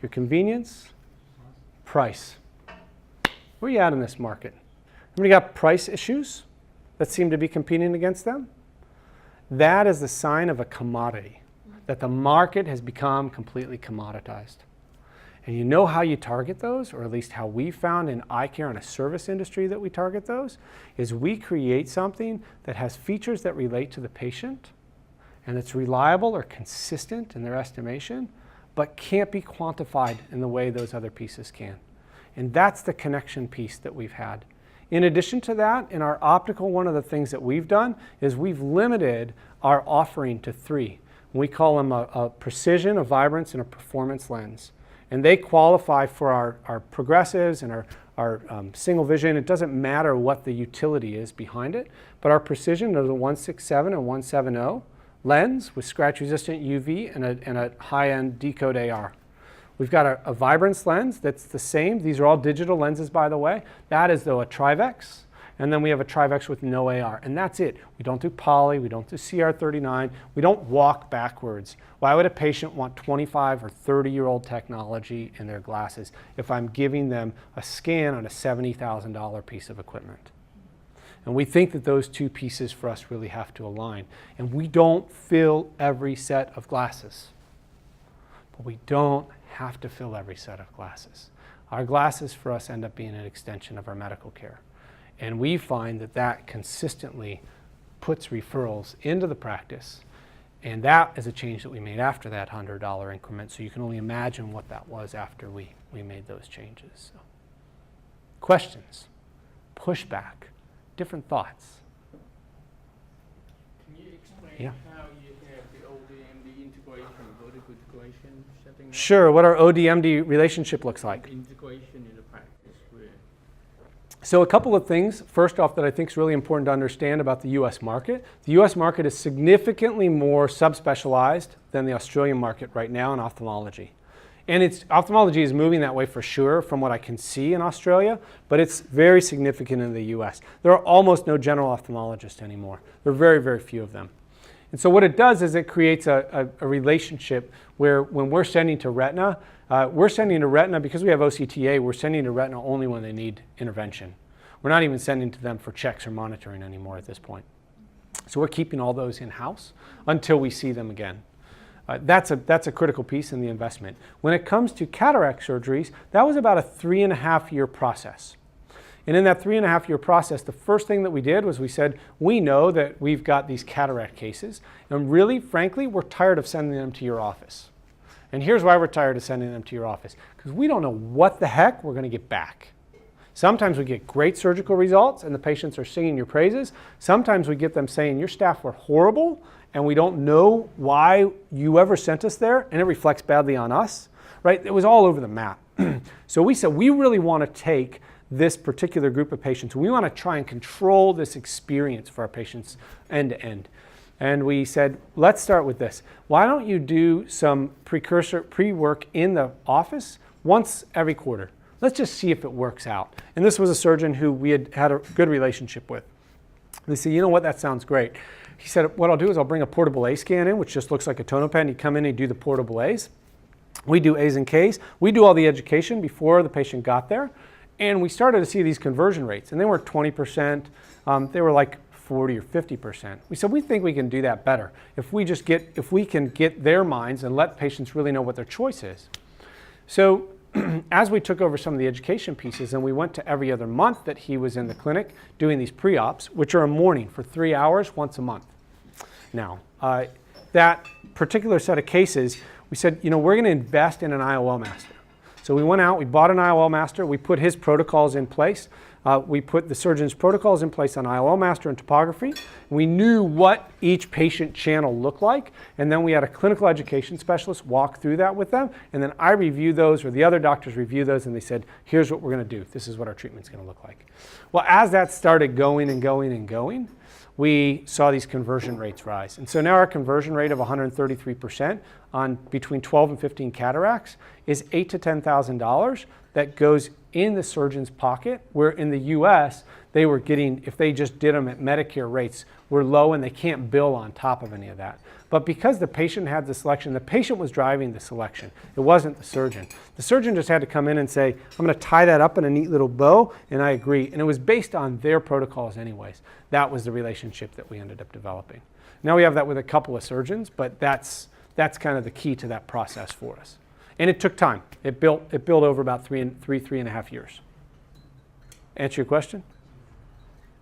your convenience. Price. Where are you at in this market? Anybody got price issues that seem to be competing against them? That is the sign of a commodity, that the market has become completely commoditized. And you know how you target those, or at least how we found in eye care and a service industry that we target those, is we create something that has features that relate to the patient and that's reliable or consistent in their estimation, but can't be quantified in the way those other pieces can. And that's the connection piece that we've had. In addition to that, in our optical, one of the things that we've done is we've limited our offering to 3. We call them a precision, a vibrance, and a performance lens. And they qualify for our progressives and our single vision. It doesn't matter what the utility is behind it, but our precision are the 167 and 170 lens with scratch-resistant UV and a high-end decode AR. We've got a vibrance lens that's the same. These are all digital lenses, by the way. That is, though, a Trivex. And then we have a Trivex with no AR. And that's it. We don't do poly. We don't do CR39. We don't walk backwards. Why would a patient want 25 or 30-year-old technology in their glasses if I'm giving them a scan on a $70,000 piece of equipment? And we think that those two pieces for us really have to align. And we don't fill every set of glasses. But we don't have to fill every set of glasses. Our glasses for us end up being an extension of our medical care. And we find that that consistently puts referrals into the practice. And that is a change that we made after that $100 increment. So you can only imagine what that was after we made those changes. So, questions, pushback, different thoughts. Can you explain Yeah. how you have the ODMD integration, vertical integration setting up? Sure, what our ODMD relationship looks like. Integration in the practice where So a couple of things, first off, that I think is really important to understand about the US market. The US market is significantly more subspecialized than the Australian market right now in ophthalmology. And ophthalmology is moving that way for sure from what I can see in Australia, but it's very significant in the US. There are almost no general ophthalmologists anymore. There are very, very few of them. And so what it does is it creates a relationship where when we're sending to retina because we have OCTA, we're sending to retina only when they need intervention. We're not even sending to them for checks or monitoring anymore at this point. So we're keeping all those in-house until we see them again. That's a critical piece in the investment. When it comes to cataract surgeries, that was about a 3.5-year process. And in that 3.5-year process, the first thing that we did was we said, we know that we've got these cataract cases, and really, frankly, we're tired of sending them to your office. And here's why we're tired of sending them to your office. Because we don't know what the heck we're going to get back. Sometimes we get great surgical results, and the patients are singing your praises. Sometimes we get them saying, your staff were horrible, and we don't know why you ever sent us there, and it reflects badly on us. Right? It was all over the map. So we said, we really want to take this particular group of patients. We want to try and control this experience for our patients end to end. And we said, let's start with this. Why don't you do some pre-work in the office once every quarter? Let's just see if it works out. And this was a surgeon who we had a good relationship with. They said, you know what, that sounds great. He said, what I'll do is I'll bring a portable A scan in, which just looks like a tonopen. You come in and you do the portable A's. We do A's and K's. We do all the education before the patient got there. And we started to see these conversion rates, and they were 20%. They were like 40 or 50%. We said, we think we can do that better if we can get their minds and let patients really know what their choice is. So as we took over some of the education pieces and we went to every other month that he was in the clinic doing these pre-ops, which are a morning for 3 hours once a month. Now, that particular set of cases, we said, you know, we're going to invest in an IOL master. So we went out, we bought an IOL master, we put his protocols in place. We put the surgeon's protocols in place on IOL master and topography. We knew what each patient channel looked like, and then we had a clinical education specialist walk through that with them, and then I review those, or the other doctors review those, and they said, here's what we're going to do. This is what our treatment's going to look like. Well, as that started going and going and going, we saw these conversion rates rise. And so now our conversion rate of 133% on between 12 and 15 cataracts is $8,000 to $10,000 that goes in the surgeon's pocket, where in the US, they were getting, if they just did them at Medicare rates, were low and they can't bill on top of any of that. But because the patient had the selection, the patient was driving the selection. It wasn't the surgeon. The surgeon just had to come in and say, I'm going to tie that up in a neat little bow, and I agree. And it was based on their protocols anyways. That was the relationship that we ended up developing. Now we have that with a couple of surgeons, but that's kind of the key to that process for us. And it took time. It built over about three and a half years. Answer your question?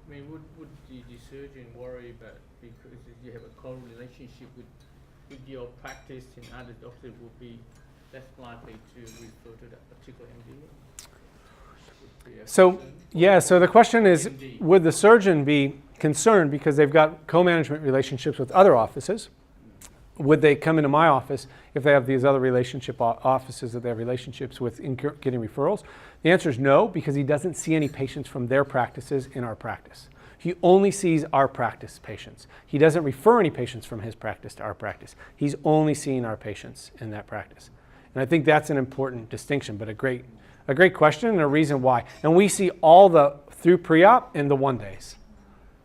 I mean, would the surgeon worry about, because you have a close relationship with your practice, and other doctors would be less likely to refer to that particular MD? So the question is, would the surgeon be concerned because they've got co-management relationships with other offices? Would they come into my office if they have these other relationship offices that they have relationships with in getting referrals? The answer is no, because he doesn't see any patients from their practices in our practice. He only sees our practice patients. He doesn't refer any patients from his practice to our practice. He's only seeing our patients in that practice. And I think that's an important distinction, but a great question and a reason why. And we see all through pre-op in the 1 days.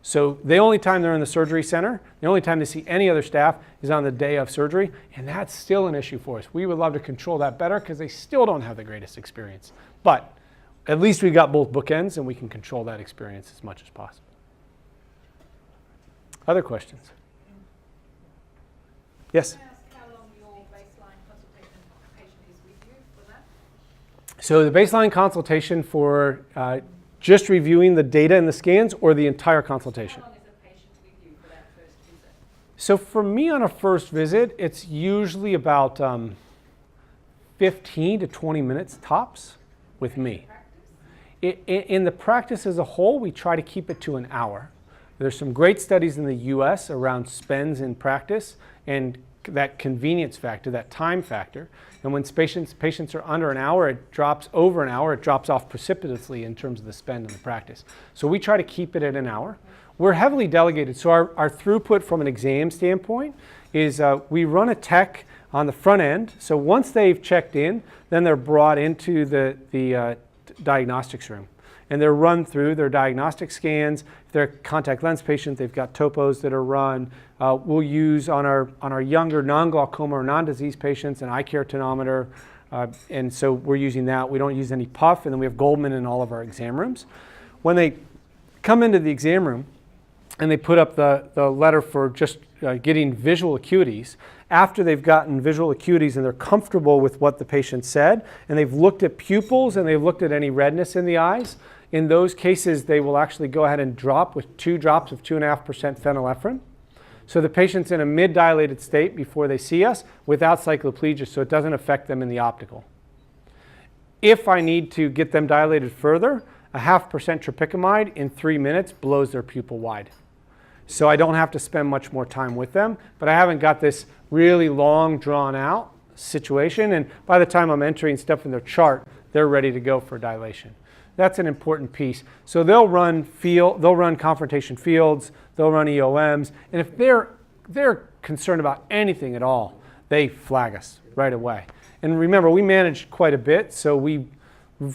So the only time they're in the surgery center, the only time they see any other staff is on the day of surgery, and that's still an issue for us. We would love to control that better because they still don't have the greatest experience. But at least we got both bookends and we can control that experience as much as possible. Other questions? Yes? Can I ask how long your baseline consultation patient is with you for that? So the baseline consultation for just reviewing the data and the scans, or the entire consultation? How long is a patient with you for that first visit? So for me on a first visit, it's usually about 15 to 20 minutes tops with me. In the practice as a whole, we try to keep it to an hour. There's some great studies in the US around spends in practice and that convenience factor, that time factor. And when patients are under an hour, it drops over an hour, it drops off precipitously in terms of the spend in the practice. So we try to keep it at an hour. We're heavily delegated, so our throughput from an exam standpoint is we run a tech on the front end. So once they've checked in, then they're brought into the diagnostics room. And they're run through their diagnostic scans. If they're a contact lens patient, they've got topos that are run. We'll use on our younger non-glaucoma or non-disease patients an eye care tonometer. And so we're using that. We don't use any puff. And then we have Goldman in all of our exam rooms. When they come into the exam room and they put up the letter for just getting visual acuities, after they've gotten visual acuities and they're comfortable with what the patient said, and they've looked at pupils and they've looked at any redness in the eyes, in those cases they will actually go ahead and drop with 2 drops of 2.5% phenylephrine. So the patient's in a mid-dilated state before they see us without cycloplegia, so it doesn't affect them in the optical. If I need to get them dilated further, a 0.5% tropicamide in 3 minutes blows their pupil wide. So I don't have to spend much more time with them, but I haven't got this really long, drawn-out situation, and by the time I'm entering stuff in their chart, they're ready to go for dilation. That's an important piece. So they'll run confrontation fields, they'll run EOMs, and if they're concerned about anything at all, they flag us right away. And remember, we manage quite a bit, so we've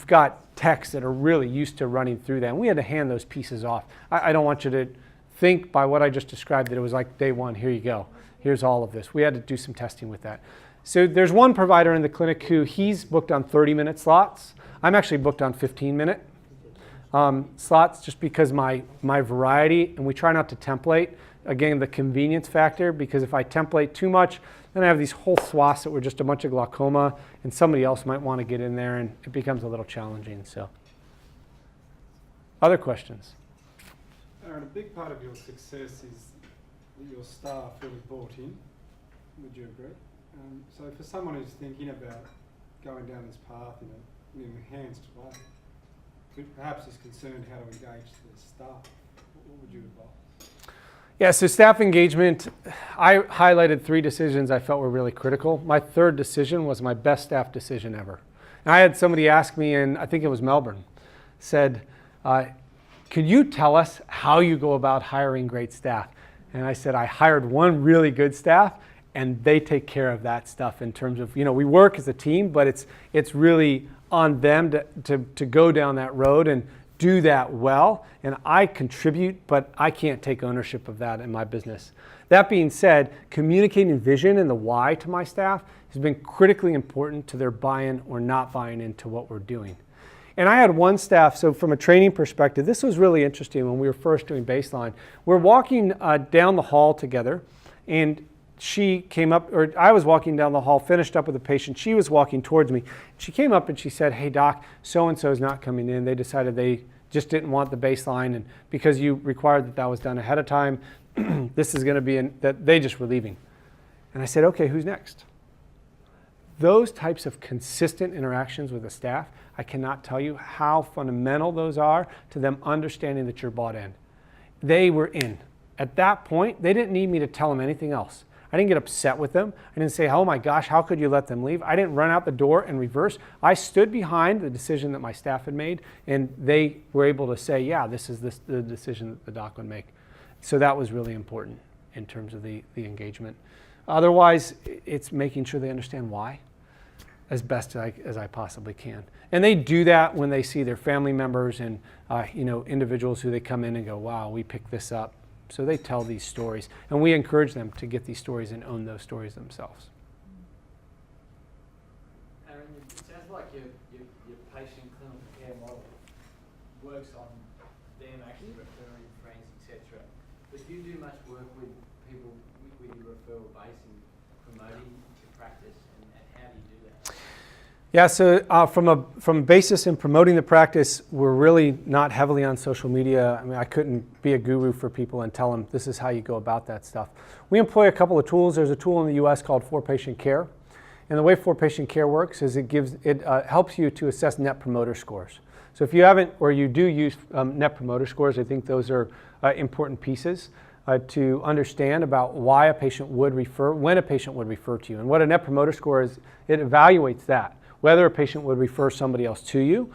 got techs that are really used to running through that, and we had to hand those pieces off. I don't want you to think by what I just described that it was like day one, here you go, here's all of this. We had to do some testing with that. So there's one provider in the clinic who he's booked on 30-minute slots. I'm actually booked on 15-minute slots just because my variety, and we try not to template. Again, the convenience factor, because if I template too much, then I have these whole swaths that were just a bunch of glaucoma, and somebody else might want to get in there, and it becomes a little challenging. So, other questions? Aaron, a big part of your success is that your staff really bought in. Would you agree? So for someone who's thinking about going down this path in an enhanced way, who perhaps is concerned how to engage the staff, what would you advise? Yeah, so staff engagement, I highlighted 3 decisions I felt were really critical. My third decision was my best staff decision ever. And I had somebody ask me in, I think it was Melbourne, said, could you tell us how you go about hiring great staff? And I said, I hired one really good staff, and they take care of that stuff in terms of, we work as a team, but it's really on them to go down that road and do that well. And I contribute, but I can't take ownership of that in my business. That being said, communicating vision and the why to my staff has been critically important to their buy-in or not buying into what we're doing. And I had one staff, so from a training perspective, this was really interesting when we were first doing baseline. We're walking down the hall together, and she came up, or I was walking down the hall, finished up with a patient. She was walking towards me. She came up and she said, hey doc, so-and-so is not coming in. They decided they just didn't want the baseline, and because you required that was done ahead of time, this is gonna be that they just were leaving. And I said, okay, who's next? Those types of consistent interactions with the staff, I cannot tell you how fundamental those are to them understanding that you're bought in. They were in. At that point, they didn't need me to tell them anything else. I didn't get upset with them. I didn't say, oh my gosh, how could you let them leave? I didn't run out the door and reverse. I stood behind the decision that my staff had made, and they were able to say, yeah, this is the decision that the doc would make. So that was really important in terms of the engagement. Otherwise, it's making sure they understand why as best as I possibly can. And they do that when they see their family members and individuals who they come in and go, wow, we picked this up. So they tell these stories, and we encourage them to get these stories and own those stories themselves. Aaron, it sounds like your patient clinical care model works on them actually referring friends, etc. But do you do much work with people with your referral base in promoting the practice, and how do you do that? Yeah, so from a basis in promoting the practice, we're really not heavily on social media. I mean, I couldn't be a guru for people and tell them this is how you go about that stuff. We employ a couple of tools. There's a tool in the US called 4Patient Care. And the way 4Patient Care works is it helps you to assess net promoter scores. So if you haven't, or you do use net promoter scores, I think those are important pieces to understand about why a patient would refer, when a patient would refer to you. And what a net promoter score is, it evaluates that, whether a patient would refer somebody else to you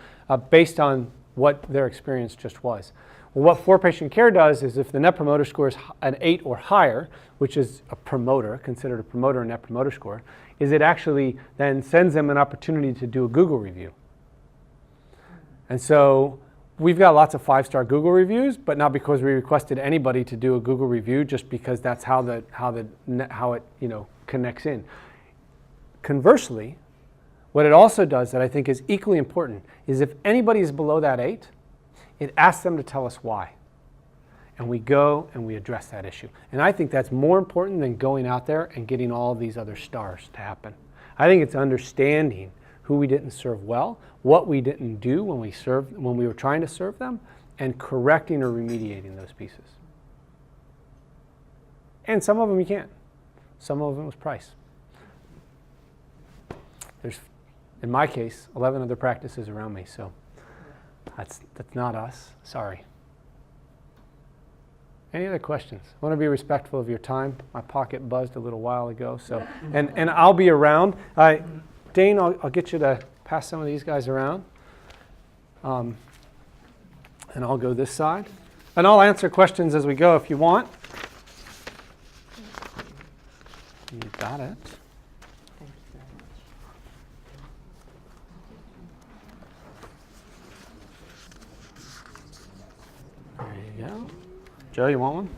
based on what their experience just was. Well, what 4Patient Care does is if the net promoter score is an 8 or higher, which is a promoter, considered a promoter net promoter score, is it actually then sends them an opportunity to do a Google review. And so we've got lots of 5-star Google reviews, but not because we requested anybody to do a Google review, just because that's how it connects in. Conversely, what it also does that I think is equally important is if anybody is below that 8, it asks them to tell us why. And we go and we address that issue. And I think that's more important than going out there and getting all these other stars to happen. I think it's understanding who we didn't serve well, what we didn't do when we were trying to serve them, and correcting or remediating those pieces. And some of them you can't. Some of them was price. There's, in my case, 11 other practices around me, so that's not us. Sorry. Any other questions? I want to be respectful of your time. My pocket buzzed a little while ago, so and I'll be around. Dane, I'll get you to pass some of these guys around, and I'll go this side, and I'll answer questions as we go if you want. You got it. There you go. Joe, you want one?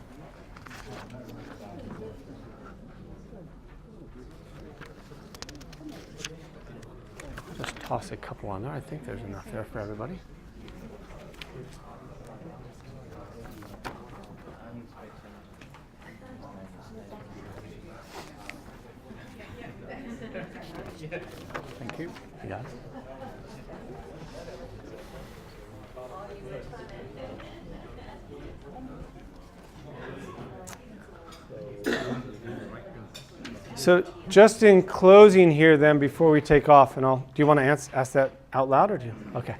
Just toss a couple on there. I think there's enough there for everybody. Thank you. You got it. So just in closing here then, before we take off, and do you want to ask that out loud or do you? Okay.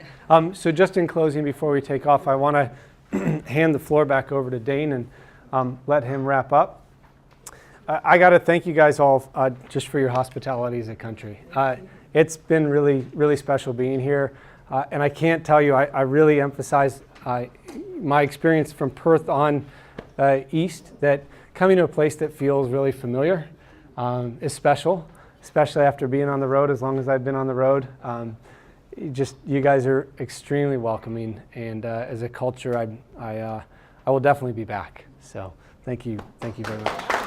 So just in closing, before we take off, I want to hand the floor back over to Dane and let him wrap up. I got to thank you guys all just for your hospitality as a country. It's been really, really special being here. And I can't tell you, I really emphasize my experience from Perth on east, that coming to a place that feels really familiar is special, especially after being on the road as long as I've been on the road. You guys are extremely welcoming, and as a culture, I will definitely be back. So thank you very much.